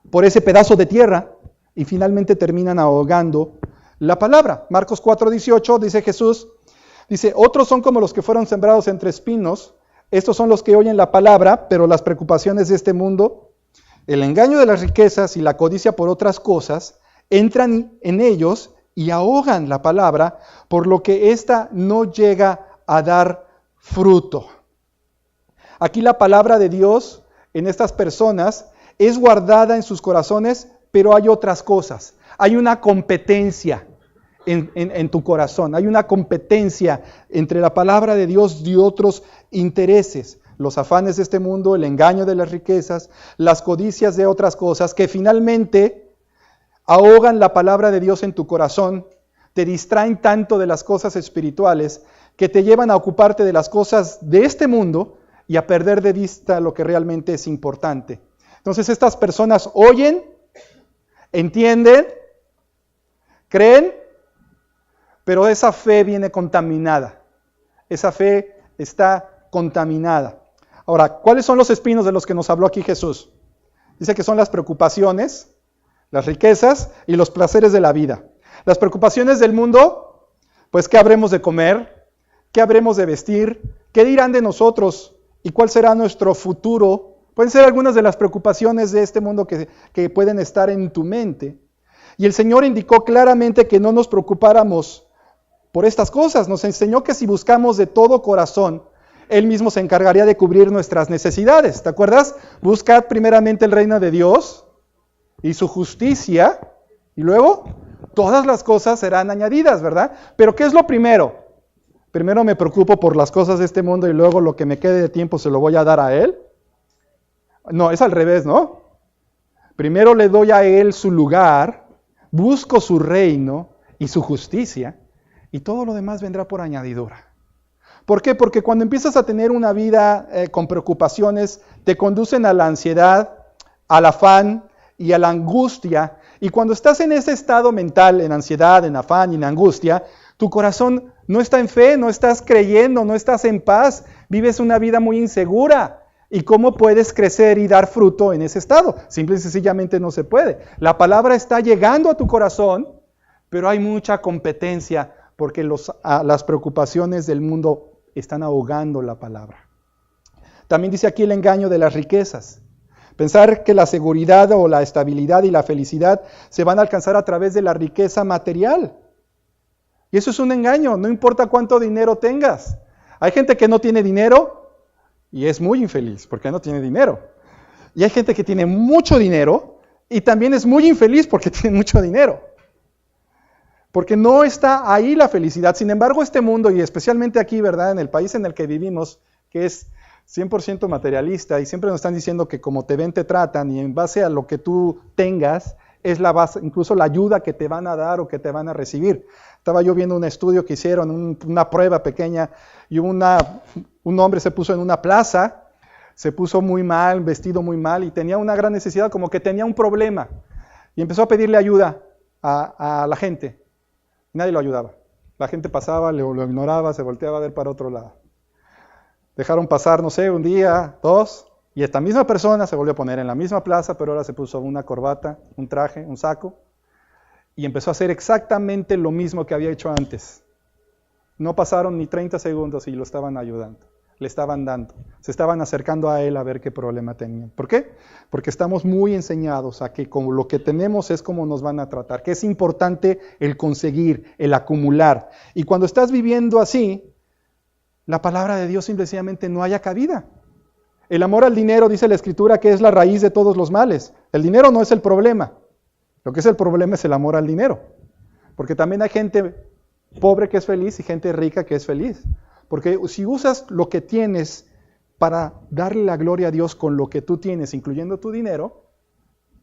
por ese pedazo de tierra y finalmente terminan ahogando la palabra. Marcos 4:18 dice Jesús, dice, otros son como los que fueron sembrados entre espinos, estos son los que oyen la palabra, pero las preocupaciones de este mundo, el engaño de las riquezas y la codicia por otras cosas, entran en ellos y ahogan la palabra, por lo que ésta no llega a dar fruto. Aquí la palabra de Dios en estas personas es guardada en sus corazones, pero hay otras cosas. Hay una competencia en tu corazón. Hay una competencia entre la palabra de Dios y otros intereses. Los afanes de este mundo, el engaño de las riquezas, las codicias de otras cosas que finalmente ahogan la palabra de Dios en tu corazón, te distraen tanto de las cosas espirituales que te llevan a ocuparte de las cosas de este mundo y a perder de vista lo que realmente es importante. Entonces estas personas oyen, entienden, creen, pero esa fe viene contaminada. Esa fe está contaminada. Ahora, ¿cuáles son los espinos de los que nos habló aquí Jesús? Dice que son las preocupaciones, las riquezas y los placeres de la vida. Las preocupaciones del mundo, pues ¿qué habremos de comer? ¿Qué habremos de vestir? ¿Qué dirán de nosotros? ¿Y cuál será nuestro futuro? Pueden ser algunas de las preocupaciones de este mundo que pueden estar en tu mente. Y el Señor indicó claramente que no nos preocupáramos por estas cosas. Nos enseñó que si buscamos de todo corazón, Él mismo se encargaría de cubrir nuestras necesidades. ¿Te acuerdas? Buscad primeramente el reino de Dios y su justicia, y luego todas las cosas serán añadidas, ¿verdad? Pero ¿qué es lo primero? Primero me preocupo por las cosas de este mundo y luego lo que me quede de tiempo se lo voy a dar a Él. No, es al revés, ¿no? Primero le doy a Él su lugar, busco su reino y su justicia, y todo lo demás vendrá por añadidura. ¿Por qué? Porque cuando empiezas a tener una vida con preocupaciones, te conducen a la ansiedad, al afán y a la angustia. Y cuando estás en ese estado mental, en ansiedad, en afán y en angustia, tu corazón no está en fe, no estás creyendo, no estás en paz, vives una vida muy insegura. ¿Y cómo puedes crecer y dar fruto en ese estado? Simple y sencillamente no se puede. La palabra está llegando a tu corazón, pero hay mucha competencia porque las preocupaciones del mundo están ahogando la palabra. También dice aquí el engaño de las riquezas. Pensar que la seguridad o la estabilidad y la felicidad se van a alcanzar a través de la riqueza material. Y eso es un engaño, no importa cuánto dinero tengas. Hay gente que no tiene dinero y es muy infeliz porque no tiene dinero. Y hay gente que tiene mucho dinero y también es muy infeliz porque tiene mucho dinero. Porque no está ahí la felicidad. Sin embargo, este mundo, y especialmente aquí, ¿verdad? En el país en el que vivimos, que es 100% materialista, y siempre nos están diciendo que como te ven, te tratan, y en base a lo que tú tengas, es la base, incluso la ayuda que te van a dar o que te van a recibir. Estaba yo viendo un estudio que hicieron, una prueba pequeña, y un hombre se puso en una plaza, se puso muy mal, vestido muy mal, y tenía una gran necesidad, como que tenía un problema, y empezó a pedirle ayuda a la gente. Nadie lo ayudaba. La gente pasaba, lo ignoraba, se volteaba a ver para otro lado. Dejaron pasar, no sé, un día, dos, y esta misma persona se volvió a poner en la misma plaza, pero ahora se puso una corbata, un traje, un saco, y empezó a hacer exactamente lo mismo que había hecho antes. No pasaron ni 30 segundos y lo estaban ayudando, le estaban dando, se estaban acercando a él a ver qué problema tenían. ¿Por qué? Porque estamos muy enseñados a que con lo que tenemos es como nos van a tratar, que es importante el conseguir, el acumular. Y cuando estás viviendo así, la palabra de Dios simplemente no haya cabida. El amor al dinero, dice la Escritura, que es la raíz de todos los males. El dinero no es el problema. Lo que es el problema es el amor al dinero. Porque también hay gente pobre que es feliz y gente rica que es feliz. Porque si usas lo que tienes para darle la gloria a Dios con lo que tú tienes, incluyendo tu dinero,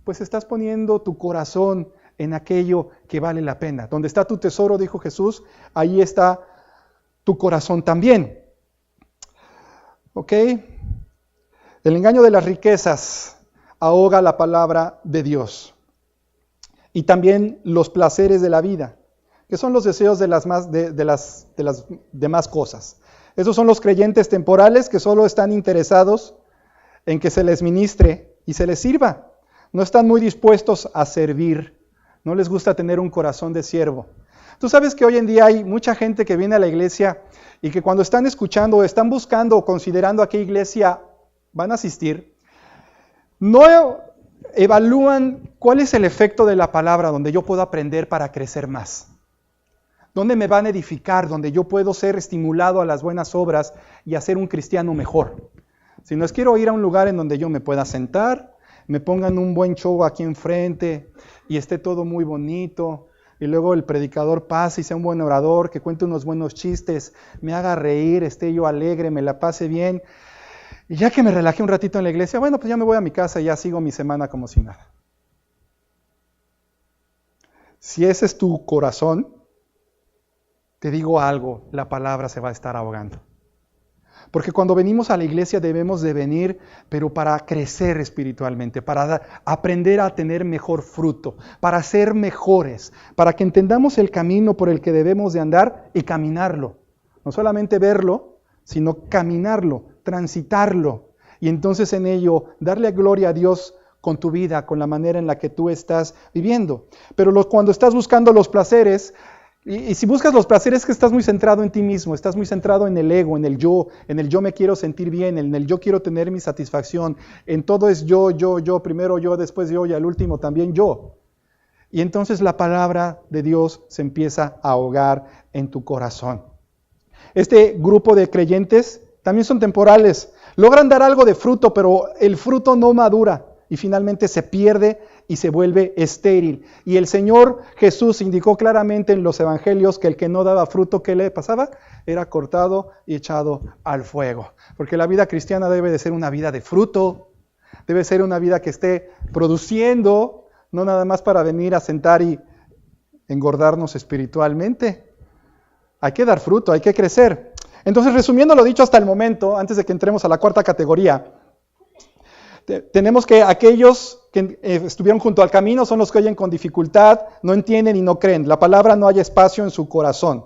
pues estás poniendo tu corazón en aquello que vale la pena. Donde está tu tesoro, dijo Jesús, ahí está tu corazón también. ¿Ok? El engaño de las riquezas ahoga la palabra de Dios. Y también los placeres de la vida, que son los deseos de las demás cosas. Esos son los creyentes temporales que solo están interesados en que se les ministre y se les sirva. No están muy dispuestos a servir. No les gusta tener un corazón de siervo. Tú sabes que hoy en día hay mucha gente que viene a la iglesia y que cuando están escuchando, están buscando o considerando a qué iglesia van a asistir, no evalúan cuál es el efecto de la palabra donde yo puedo aprender para crecer más. ¿Dónde me van a edificar? Donde yo puedo ser estimulado a las buenas obras y a ser un cristiano mejor. Si no es quiero ir a un lugar en donde yo me pueda sentar, me pongan un buen show aquí enfrente y esté todo muy bonito, y luego el predicador pase y sea un buen orador, que cuente unos buenos chistes, me haga reír, esté yo alegre, me la pase bien, y ya que me relajé un ratito en la iglesia, bueno, pues ya me voy a mi casa y ya sigo mi semana como si nada. Si ese es tu corazón, te digo algo, la palabra se va a estar ahogando. Porque cuando venimos a la iglesia debemos de venir, pero para crecer espiritualmente, para aprender a tener mejor fruto, para ser mejores, para que entendamos el camino por el que debemos de andar y caminarlo. No solamente verlo, sino caminarlo, transitarlo. Y entonces en ello darle gloria a Dios con tu vida, con la manera en la que tú estás viviendo. Pero cuando estás buscando los placeres, y si buscas los placeres es que estás muy centrado en ti mismo, estás muy centrado en el ego, en el yo me quiero sentir bien, en el yo quiero tener mi satisfacción, en todo es yo, primero yo, después yo y al último también yo. Y entonces la palabra de Dios se empieza a ahogar en tu corazón. Este grupo de creyentes también son temporales, logran dar algo de fruto, pero el fruto no madura y finalmente se pierde y se vuelve estéril. Y el Señor Jesús indicó claramente en los evangelios que el que no daba fruto, ¿qué le pasaba? Era cortado y echado al fuego. Porque la vida cristiana debe de ser una vida de fruto, debe ser una vida que esté produciendo, no nada más para venir a sentar y engordarnos espiritualmente. Hay que dar fruto, hay que crecer. Entonces, resumiendo lo dicho hasta el momento, antes de que entremos a la cuarta categoría, tenemos que aquellos que estuvieron junto al camino son los que oyen con dificultad, no entienden y no creen. La palabra no hay espacio en su corazón.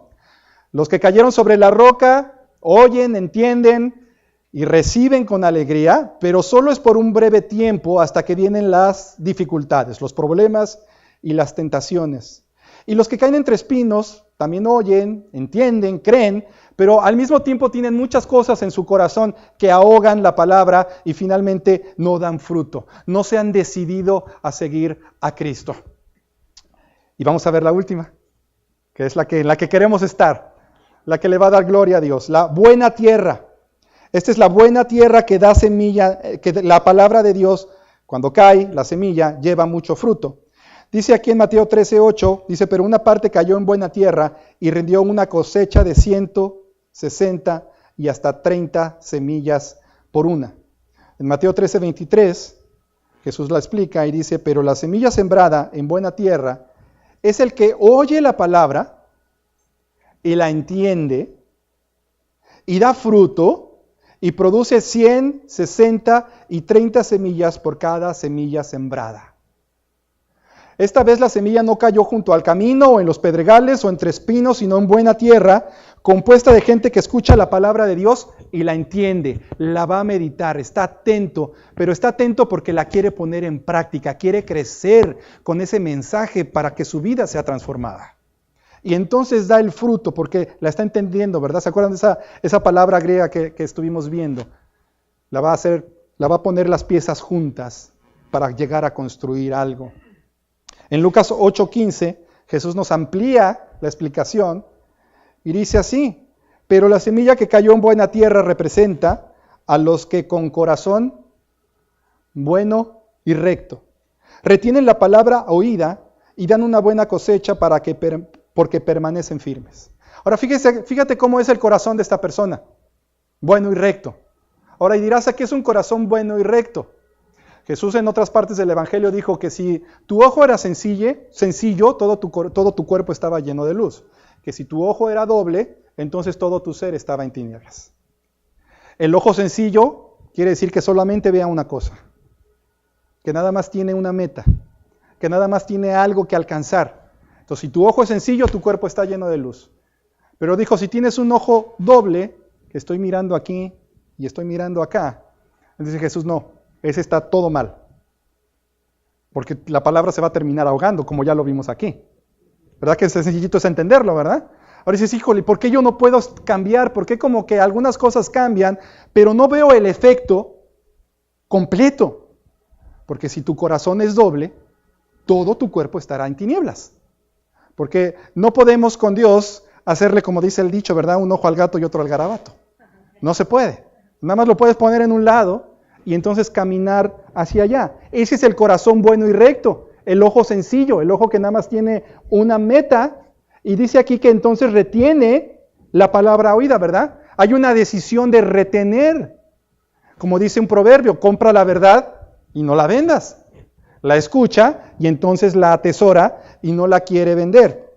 Los que cayeron sobre la roca, oyen, entienden y reciben con alegría, pero solo es por un breve tiempo hasta que vienen las dificultades, los problemas y las tentaciones. Y los que caen entre espinos también oyen, entienden, creen, pero al mismo tiempo tienen muchas cosas en su corazón que ahogan la palabra y finalmente no dan fruto. No se han decidido a seguir a Cristo. Y vamos a ver la última, que es en la que queremos estar, la que le va a dar gloria a Dios, la buena tierra. Esta es la buena tierra que da semilla, que la palabra de Dios, cuando cae, la semilla lleva mucho fruto. Dice aquí en Mateo 13:8, dice, pero una parte cayó en buena tierra y rindió una cosecha de 160 y hasta 30 semillas por una. En Mateo 13:23, Jesús la explica y dice, pero la semilla sembrada en buena tierra es el que oye la palabra y la entiende y da fruto y produce 100, 60 y 30 semillas por cada semilla sembrada. Esta vez la semilla no cayó junto al camino o en los pedregales o entre espinos, sino en buena tierra, compuesta de gente que escucha la palabra de Dios y la entiende, la va a meditar, está atento, pero está atento porque la quiere poner en práctica, quiere crecer con ese mensaje para que su vida sea transformada. Y entonces da el fruto porque la está entendiendo, ¿verdad? ¿Se acuerdan de esa palabra griega que estuvimos viendo? La va a poner las piezas juntas para llegar a construir algo. En Lucas 8:15, Jesús nos amplía la explicación y dice así, pero la semilla que cayó en buena tierra representa a los que con corazón bueno y recto retienen la palabra oída y dan una buena cosecha porque permanecen firmes. Ahora fíjate cómo es el corazón de esta persona, bueno y recto. Ahora, y dirás, aquí es un corazón bueno y recto. Jesús en otras partes del Evangelio dijo que si tu ojo era sencillo, todo tu cuerpo estaba lleno de luz. Que si tu ojo era doble, entonces todo tu ser estaba en tinieblas. El ojo sencillo quiere decir que solamente vea una cosa, que nada más tiene una meta, que nada más tiene algo que alcanzar. Entonces, si tu ojo es sencillo, tu cuerpo está lleno de luz. Pero dijo, si tienes un ojo doble, que estoy mirando aquí y estoy mirando acá, dice Jesús, no, ese está todo mal. Porque la palabra se va a terminar ahogando, como ya lo vimos aquí. ¿Verdad que es sencillito es entenderlo, verdad? Ahora dices, híjole, ¿por qué yo no puedo cambiar? ¿Por qué como que algunas cosas cambian, pero no veo el efecto completo? Porque si tu corazón es doble, todo tu cuerpo estará en tinieblas. Porque no podemos con Dios hacerle, como dice el dicho, ¿verdad? Un ojo al gato y otro al garabato. No se puede. Nada más lo puedes poner en un lado y entonces caminar hacia allá. Ese es el corazón bueno y recto. El ojo sencillo, el ojo que nada más tiene una meta. Y dice aquí que entonces retiene la palabra oída, ¿verdad? Hay una decisión de retener. Como dice un proverbio, compra la verdad y no la vendas. La escucha y entonces la atesora y no la quiere vender.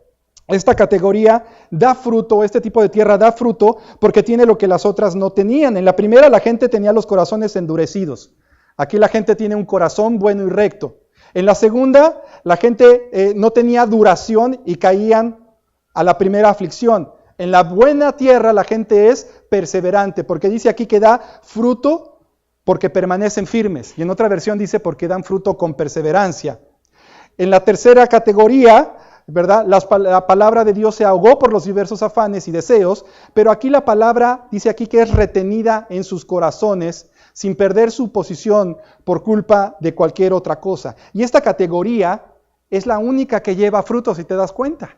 Esta categoría da fruto, este tipo de tierra da fruto porque tiene lo que las otras no tenían. En la primera la gente tenía los corazones endurecidos. Aquí la gente tiene un corazón bueno y recto. En la segunda la gente no tenía duración y caían a la primera aflicción. En la buena tierra la gente es perseverante porque dice aquí que da fruto porque permanecen firmes. Y en otra versión dice porque dan fruto con perseverancia. En la tercera categoría, ¿verdad? La palabra de Dios se ahogó por los diversos afanes y deseos, pero aquí la palabra dice aquí que es retenida en sus corazones sin perder su posición por culpa de cualquier otra cosa. Y esta categoría es la única que lleva frutos, si te das cuenta.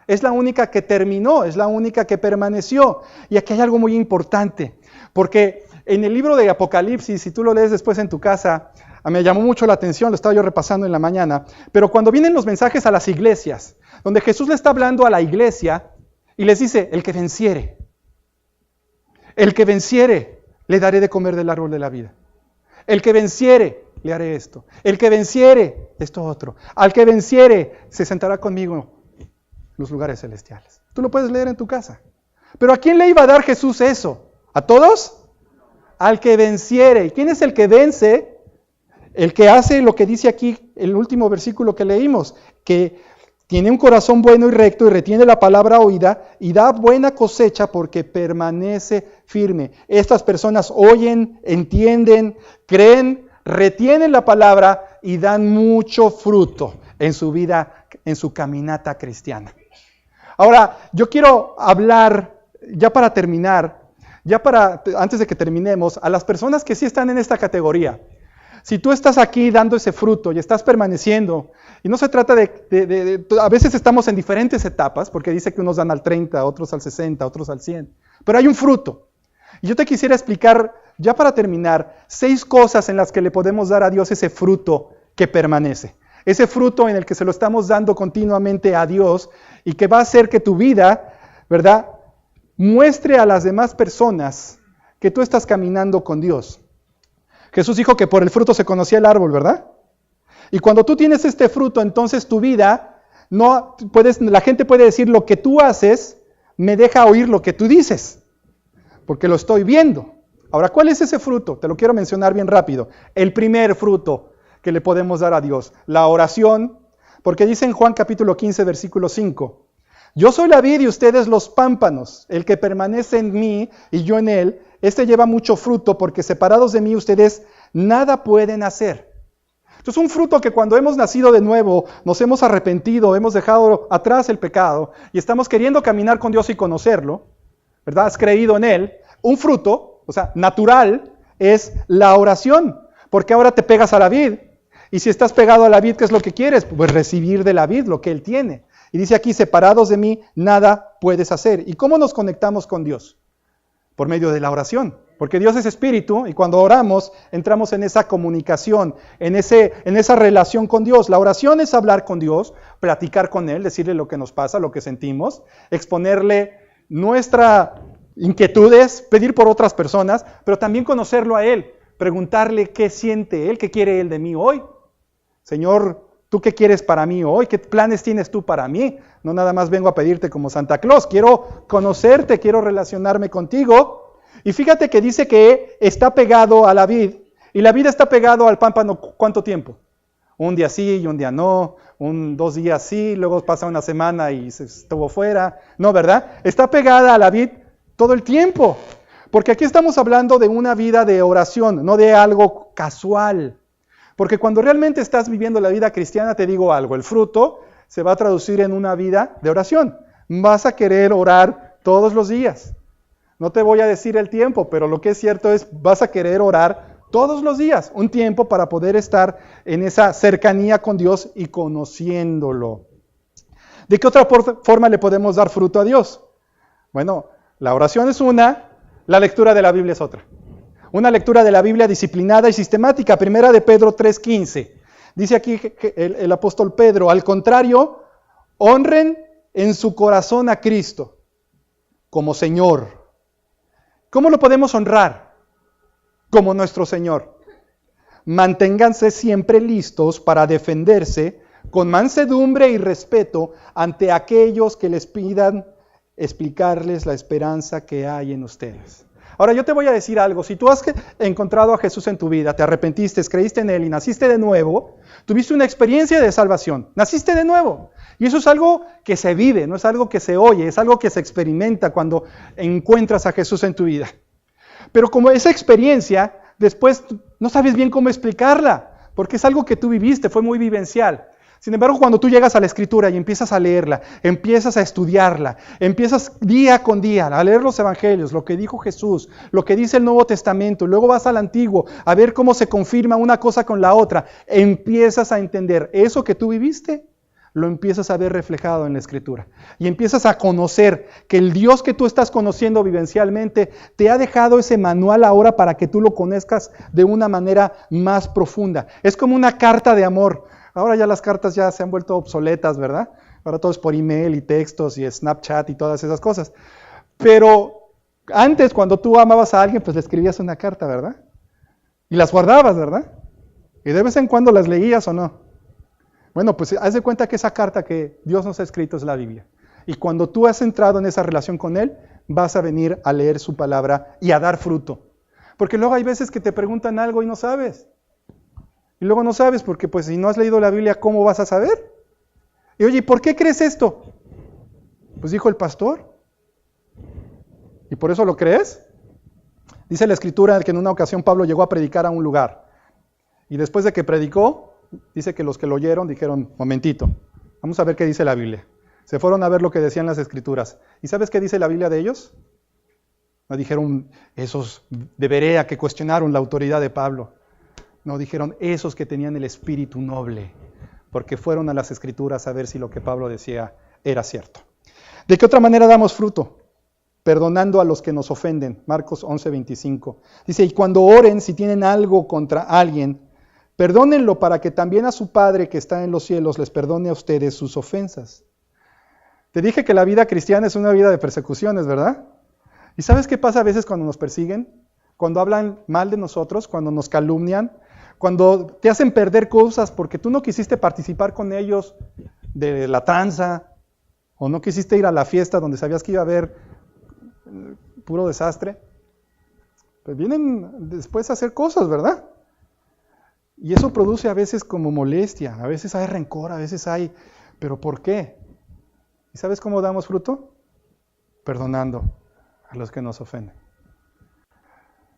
Es la única que terminó, es la única que permaneció. Y aquí hay algo muy importante, porque en el libro de Apocalipsis, si tú lo lees después en tu casa, me llamó mucho la atención, lo estaba yo repasando en la mañana, pero cuando vienen los mensajes a las iglesias, donde Jesús le está hablando a la iglesia y les dice, el que venciere, le daré de comer del árbol de la vida. El que venciere, le haré esto. El que venciere, esto otro. Al que venciere, se sentará conmigo en los lugares celestiales. Tú lo puedes leer en tu casa. Pero ¿a quién le iba a dar Jesús eso? ¿A todos? Al que venciere. ¿Y quién es el que vence? El que hace lo que dice aquí, el último versículo que leímos, que tiene un corazón bueno y recto y retiene la palabra oída y da buena cosecha porque permanece firme. Estas personas oyen, entienden, creen, retienen la palabra y dan mucho fruto en su vida, en su caminata cristiana. Ahora, yo quiero hablar, ya para terminar, antes de que terminemos, a las personas que sí están en esta categoría. Si tú estás aquí dando ese fruto y estás permaneciendo, y no se trata a veces estamos en diferentes etapas, porque dice que unos dan al 30, otros al 60, otros al 100, pero hay un fruto. Y yo te quisiera explicar, ya para terminar, 6 cosas en las que le podemos dar a Dios ese fruto que permanece. Ese fruto en el que se lo estamos dando continuamente a Dios y que va a hacer que tu vida, ¿verdad?, muestre a las demás personas que tú estás caminando con Dios. Jesús dijo que por el fruto se conocía el árbol, ¿verdad? Y cuando tú tienes este fruto, entonces tu vida, la gente puede decir lo que tú haces, me deja oír lo que tú dices, porque lo estoy viendo. Ahora, ¿cuál es ese fruto? Te lo quiero mencionar bien rápido. El primer fruto que le podemos dar a Dios, la oración, porque dice en Juan capítulo 15, versículo 5, yo soy la vid y ustedes los pámpanos, el que permanece en mí y yo en él, este lleva mucho fruto porque separados de mí ustedes nada pueden hacer. Entonces un fruto que cuando hemos nacido de nuevo, nos hemos arrepentido, hemos dejado atrás el pecado y estamos queriendo caminar con Dios y conocerlo, ¿verdad? Has creído en Él. Un fruto, o sea, natural, es la oración, porque ahora te pegas a la vid. Y si estás pegado a la vid, ¿qué es lo que quieres? Pues recibir de la vid lo que Él tiene. Y dice aquí, separados de mí, nada puedes hacer. ¿Y cómo nos conectamos con Dios? Por medio de la oración. Porque Dios es espíritu y cuando oramos entramos en esa comunicación, en esa relación con Dios. La oración es hablar con Dios, platicar con Él, decirle lo que nos pasa, lo que sentimos, exponerle nuestra inquietudes, pedir por otras personas, pero también conocerlo a Él, preguntarle qué siente Él, qué quiere Él de mí hoy. Señor, ¿tú qué quieres para mí hoy? ¿Qué planes tienes tú para mí? No nada más vengo a pedirte como Santa Claus, quiero conocerte, quiero relacionarme contigo. Y fíjate que dice que está pegado a la vid, y la vid está pegado al pámpano, ¿cuánto tiempo? Un día sí y un día no, 2 días sí, luego pasa una semana y se estuvo fuera. No, ¿verdad? Está pegada a la vid todo el tiempo, porque aquí estamos hablando de una vida de oración, no de algo casual. Porque cuando realmente estás viviendo la vida cristiana, te digo algo, el fruto se va a traducir en una vida de oración. Vas a querer orar todos los días. No te voy a decir el tiempo, pero lo que es cierto es, vas a querer orar todos los días, un tiempo para poder estar en esa cercanía con Dios y conociéndolo. ¿De qué otra forma le podemos dar fruto a Dios? Bueno, la oración es una, la lectura de la Biblia es otra. Una lectura de la Biblia disciplinada y sistemática. Primera de Pedro 3:15. Dice aquí el apóstol Pedro, al contrario, honren en su corazón a Cristo como Señor. ¿Cómo lo podemos honrar? Como nuestro Señor. Manténganse siempre listos para defenderse con mansedumbre y respeto ante aquellos que les pidan explicarles la esperanza que hay en ustedes. Ahora yo te voy a decir algo, si tú has encontrado a Jesús en tu vida, te arrepentiste, creíste en Él y naciste de nuevo, tuviste una experiencia de salvación, naciste de nuevo. Y eso es algo que se vive, no es algo que se oye, es algo que se experimenta cuando encuentras a Jesús en tu vida. Pero como esa experiencia, después no sabes bien cómo explicarla, porque es algo que tú viviste, fue muy vivencial. Sin embargo, cuando tú llegas a la Escritura y empiezas a leerla, empiezas a estudiarla, empiezas día con día a leer los Evangelios, lo que dijo Jesús, lo que dice el Nuevo Testamento, luego vas al Antiguo a ver cómo se confirma una cosa con la otra, empiezas a entender eso que tú viviste, lo empiezas a ver reflejado en la Escritura. Y empiezas a conocer que el Dios que tú estás conociendo vivencialmente te ha dejado ese manual ahora para que tú lo conozcas de una manera más profunda. Es como una carta de amor. Ahora ya las cartas ya se han vuelto obsoletas, ¿verdad? Ahora todo es por email y textos y Snapchat y todas esas cosas. Pero antes, cuando tú amabas a alguien, pues le escribías una carta, ¿verdad? Y las guardabas, ¿verdad? Y de vez en cuando las leías o no. Bueno, pues haz de cuenta que esa carta que Dios nos ha escrito es la Biblia. Y cuando tú has entrado en esa relación con Él, vas a venir a leer su palabra y a dar fruto. Porque luego hay veces que te preguntan algo y no sabes. Y luego no sabes porque pues si no has leído la Biblia, ¿cómo vas a saber? Y oye, ¿por qué crees esto? Pues dijo el pastor. ¿Y por eso lo crees? Dice la Escritura que en una ocasión Pablo llegó a predicar a un lugar. Y después de que predicó, dice que los que lo oyeron dijeron, momentito, vamos a ver qué dice la Biblia. Se fueron a ver lo que decían las Escrituras. ¿Y sabes qué dice la Biblia de ellos? No dijeron esos de Berea que cuestionaron la autoridad de Pablo. No, dijeron esos que tenían el espíritu noble, porque fueron a las Escrituras a ver si lo que Pablo decía era cierto. ¿De qué otra manera damos fruto? Perdonando a los que nos ofenden. Marcos 11:25. Dice, y cuando oren, si tienen algo contra alguien, perdónenlo para que también a su Padre que está en los cielos les perdone a ustedes sus ofensas. Te dije que la vida cristiana es una vida de persecuciones, ¿verdad? ¿Y sabes qué pasa a veces cuando nos persiguen? Cuando hablan mal de nosotros, cuando nos calumnian, cuando te hacen perder cosas porque tú no quisiste participar con ellos de la tranza, o no quisiste ir a la fiesta donde sabías que iba a haber puro desastre, pues vienen después a hacer cosas, ¿verdad? Y eso produce a veces como molestia, a veces hay rencor, a veces hay... ¿Pero por qué? ¿Y sabes cómo damos fruto? Perdonando a los que nos ofenden.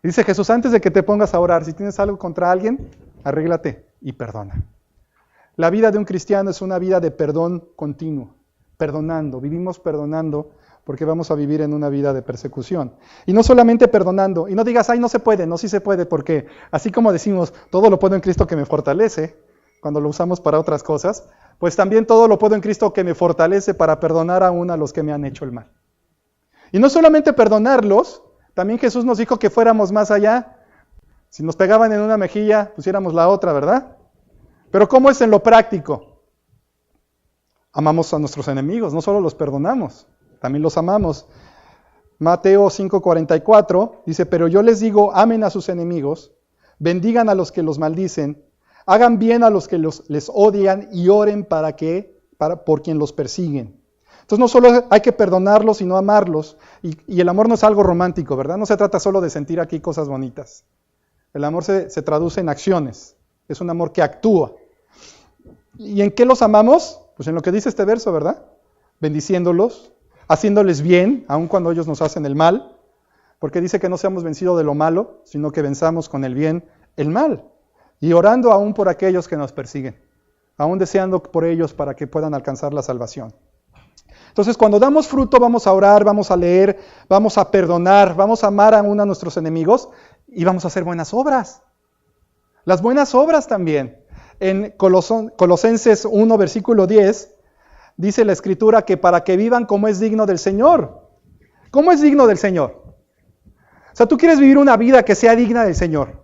Dice Jesús, antes de que te pongas a orar, si tienes algo contra alguien, arréglate y perdona. La vida de un cristiano es una vida de perdón continuo, perdonando, vivimos perdonando porque vamos a vivir en una vida de persecución. Y no solamente perdonando, y no digas, ay, no se puede, no, sí se puede, porque así como decimos, todo lo puedo en Cristo que me fortalece, cuando lo usamos para otras cosas, pues también todo lo puedo en Cristo que me fortalece para perdonar aún a los que me han hecho el mal. Y no solamente perdonarlos, también Jesús nos dijo que fuéramos más allá. Si nos pegaban en una mejilla, pusiéramos la otra, ¿verdad? Pero ¿cómo es en lo práctico? Amamos a nuestros enemigos, no solo los perdonamos, también los amamos. Mateo 5:44 dice, pero yo les digo, amen a sus enemigos, bendigan a los que los maldicen, hagan bien a los que les odian y oren por quien los persiguen. Entonces no solo hay que perdonarlos, sino amarlos. Y el amor no es algo romántico, ¿verdad? No se trata solo de sentir aquí cosas bonitas. El amor se traduce en acciones. Es un amor que actúa. ¿Y en qué los amamos? Pues en lo que dice este verso, ¿verdad? Bendiciéndolos, haciéndoles bien, aun cuando ellos nos hacen el mal. Porque dice que no seamos vencidos de lo malo, sino que venzamos con el bien el mal. Y orando aún por aquellos que nos persiguen. Aún deseando por ellos para que puedan alcanzar la salvación. Entonces, cuando damos fruto, vamos a orar, vamos a leer, vamos a perdonar, vamos a amar aún a nuestros enemigos y vamos a hacer buenas obras. Las buenas obras también. En Colosenses 1, versículo 10, dice la Escritura que para que vivan como es digno del Señor. ¿Cómo es digno del Señor? O sea, tú quieres vivir una vida que sea digna del Señor.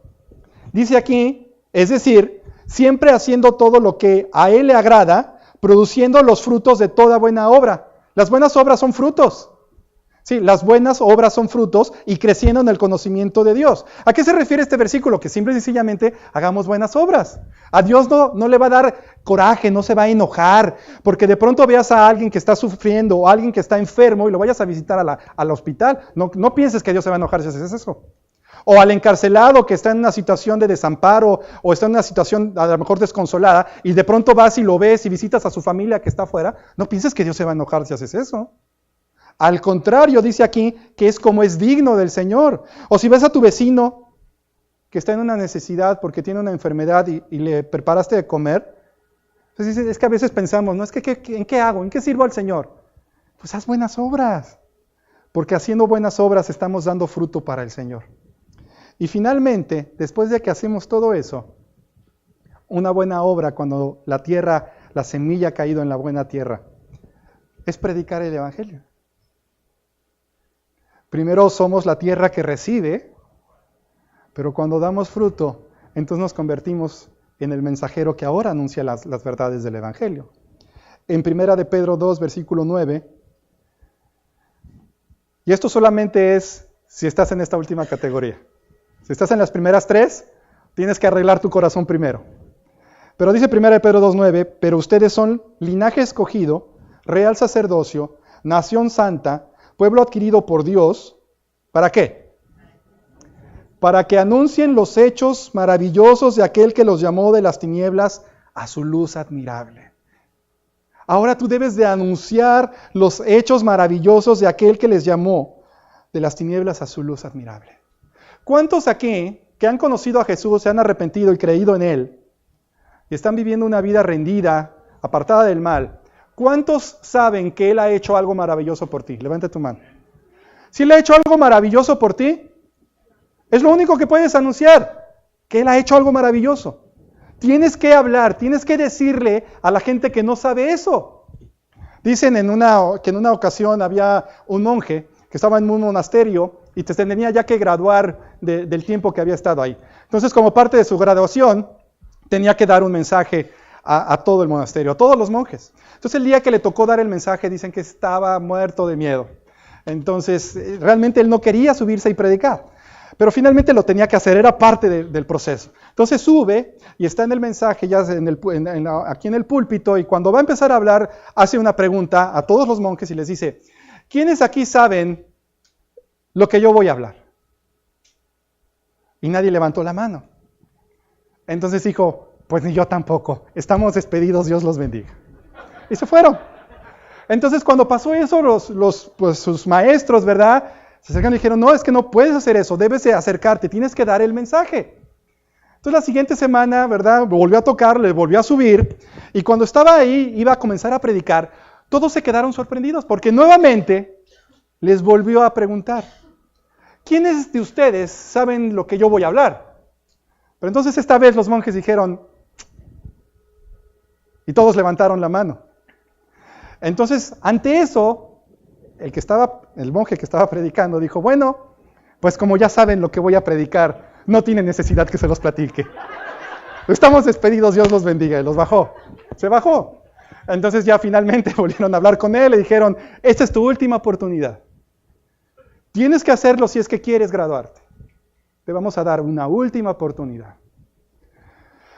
Dice aquí, es decir, siempre haciendo todo lo que a Él le agrada, produciendo los frutos de toda buena obra. Las buenas obras son frutos. Sí, las buenas obras son frutos y creciendo en el conocimiento de Dios. ¿A qué se refiere este versículo? Que simple y sencillamente hagamos buenas obras. A Dios no le va a dar coraje, no se va a enojar, porque de pronto veas a alguien que está sufriendo o a alguien que está enfermo y lo vayas a visitar al hospital. No pienses que Dios se va a enojar si haces eso. O al encarcelado que está en una situación de desamparo o está en una situación a lo mejor desconsolada y de pronto vas y lo ves y visitas a su familia que está afuera, no pienses que Dios se va a enojar si haces eso. Al contrario, dice aquí que es como es digno del Señor. O si ves a tu vecino que está en una necesidad porque tiene una enfermedad y le preparaste de comer, pues es que a veces pensamos, ¿no? ¿En qué hago? ¿En qué sirvo al Señor? Pues haz buenas obras, porque haciendo buenas obras estamos dando fruto para el Señor. Y finalmente, después de que hacemos todo eso, una buena obra cuando la semilla ha caído en la buena tierra, es predicar el Evangelio. Primero somos la tierra que recibe, pero cuando damos fruto, entonces nos convertimos en el mensajero que ahora anuncia las verdades del Evangelio. En 1 de Pedro 2, versículo 9, y esto solamente es si estás en esta última categoría. Si estás en las primeras tres, tienes que arreglar tu corazón primero. Pero dice 1 de Pedro 2:9, pero ustedes son linaje escogido, real sacerdocio, nación santa, pueblo adquirido por Dios. ¿Para qué? Para que anuncien los hechos maravillosos de aquel que los llamó de las tinieblas a su luz admirable. Ahora tú debes de anunciar los hechos maravillosos de aquel que les llamó de las tinieblas a su luz admirable. ¿Cuántos aquí que han conocido a Jesús, se han arrepentido y creído en Él, y están viviendo una vida rendida, apartada del mal? ¿Cuántos saben que Él ha hecho algo maravilloso por ti? Levanta tu mano. Si Él ha hecho algo maravilloso por ti, es lo único que puedes anunciar, que Él ha hecho algo maravilloso. Tienes que hablar, tienes que decirle a la gente que no sabe eso. Dicen que en una ocasión había un monje que estaba en un monasterio y se tenía ya que graduar del tiempo que había estado ahí. Entonces, como parte de su graduación, tenía que dar un mensaje a todo el monasterio, a todos los monjes. Entonces, el día que le tocó dar el mensaje, dicen que estaba muerto de miedo. Entonces, realmente él no quería subirse y predicar, pero finalmente lo tenía que hacer, era parte del proceso. Entonces sube y está en el mensaje, ya aquí en el púlpito, y cuando va a empezar a hablar, hace una pregunta a todos los monjes y les dice, ¿quiénes aquí saben lo que yo voy a hablar? Y nadie levantó la mano. Entonces dijo, pues ni yo tampoco, estamos despedidos, Dios los bendiga. Y se fueron. Entonces cuando pasó eso, pues, sus maestros, ¿verdad?, se acercaron y dijeron, no, es que no puedes hacer eso, debes de acercarte, tienes que dar el mensaje. Entonces la siguiente semana, ¿verdad?, volvió a tocar, le volvió a subir, y cuando estaba ahí, iba a comenzar a predicar, todos se quedaron sorprendidos, porque nuevamente les volvió a preguntar, ¿quiénes de ustedes saben lo que yo voy a hablar? Pero entonces esta vez los monjes dijeron, y todos levantaron la mano. Entonces, ante eso, el monje que estaba predicando dijo, bueno, pues como ya saben lo que voy a predicar, no tiene necesidad que se los platique. Estamos despedidos, Dios los bendiga. Y los bajó. Se bajó. Entonces ya finalmente volvieron a hablar con él, le dijeron, esta es tu última oportunidad. Tienes que hacerlo si es que quieres graduarte. Te vamos a dar una última oportunidad.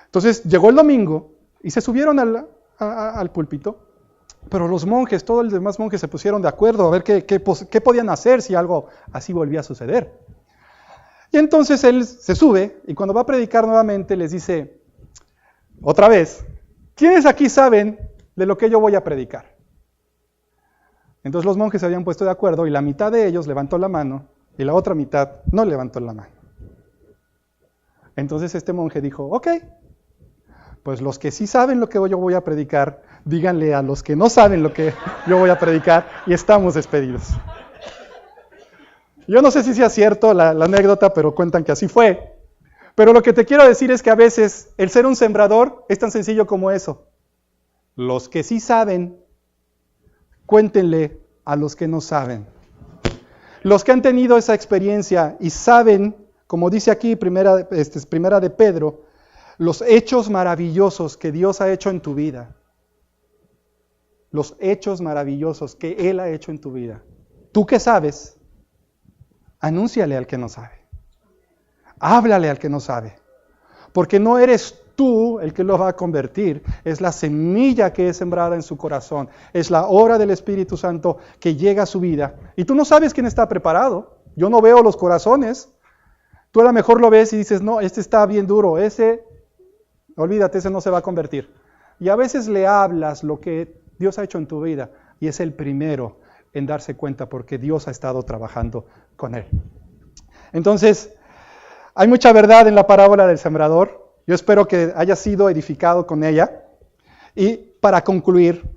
Entonces llegó el domingo y se subieron al púlpito, pero los monjes, todos los demás monjes se pusieron de acuerdo a ver qué podían hacer si algo así volvía a suceder. Y entonces él se sube y cuando va a predicar nuevamente les dice, otra vez, ¿quiénes aquí saben de lo que yo voy a predicar? Entonces los monjes se habían puesto de acuerdo y la mitad de ellos levantó la mano y la otra mitad no levantó la mano. Entonces este monje dijo, ok, pues los que sí saben lo que yo voy a predicar, díganle a los que no saben lo que yo voy a predicar y estamos despedidos. Yo no sé si sea cierto la anécdota, pero cuentan que así fue. Pero lo que te quiero decir es que a veces el ser un sembrador es tan sencillo como eso. Los que sí saben, cuéntenle a los que no saben. Los que han tenido esa experiencia y saben, como dice aquí primera de Pedro, los hechos maravillosos que Dios ha hecho en tu vida. Los hechos maravillosos que Él ha hecho en tu vida. Tú que sabes, anúnciale al que no sabe. Háblale al que no sabe. Porque no eres tú el que lo va a convertir. Es la semilla que es sembrada en su corazón. Es la obra del Espíritu Santo que llega a su vida. Y tú no sabes quién está preparado. Yo no veo los corazones. Tú a lo mejor lo ves y dices, no, este está bien duro. Olvídate, ese no se va a convertir. Y a veces le hablas lo que Dios ha hecho en tu vida. Y es el primero en darse cuenta porque Dios ha estado trabajando con él. Entonces, hay mucha verdad en la parábola del sembrador. Yo espero que haya sido edificado con ella. Y para concluir,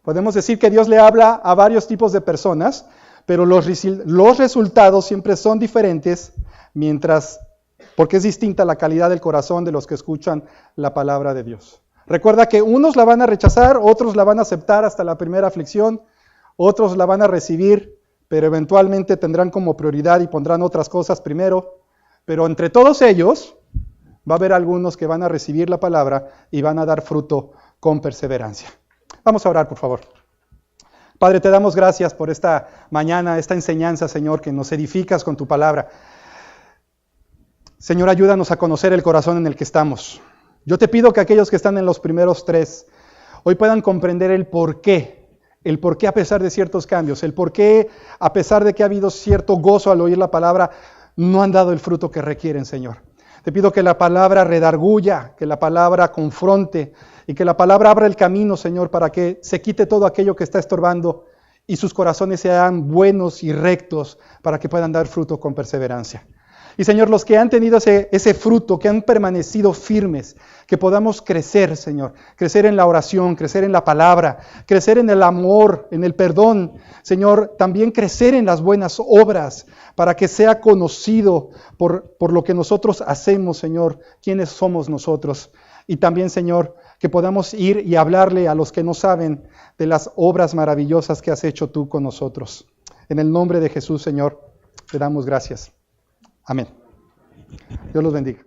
podemos decir que Dios le habla a varios tipos de personas, pero los resultados siempre son diferentes, porque es distinta la calidad del corazón de los que escuchan la palabra de Dios. Recuerda que unos la van a rechazar, otros la van a aceptar hasta la primera aflicción, otros la van a recibir, pero eventualmente tendrán como prioridad y pondrán otras cosas primero. Pero entre todos ellos va a haber algunos que van a recibir la palabra y van a dar fruto con perseverancia. Vamos a orar, por favor. Padre, te damos gracias por esta mañana, esta enseñanza, Señor, que nos edificas con tu palabra. Señor, ayúdanos a conocer el corazón en el que estamos. Yo te pido que aquellos que están en los primeros 3 hoy puedan comprender el por qué a pesar de ciertos cambios, el por qué a pesar de que ha habido cierto gozo al oír la palabra, no han dado el fruto que requieren, Señor. Te pido que la palabra redarguya, que la palabra confronte y que la palabra abra el camino, Señor, para que se quite todo aquello que está estorbando y sus corazones sean buenos y rectos para que puedan dar fruto con perseverancia. Y Señor, los que han tenido ese fruto, que han permanecido firmes, que podamos crecer, Señor, crecer en la oración, crecer en la palabra, crecer en el amor, en el perdón, Señor, también crecer en las buenas obras, para que sea conocido por lo que nosotros hacemos, Señor, quiénes somos nosotros. Y también, Señor, que podamos ir y hablarle a los que no saben de las obras maravillosas que has hecho tú con nosotros. En el nombre de Jesús, Señor, te damos gracias. Amén. Dios los bendiga.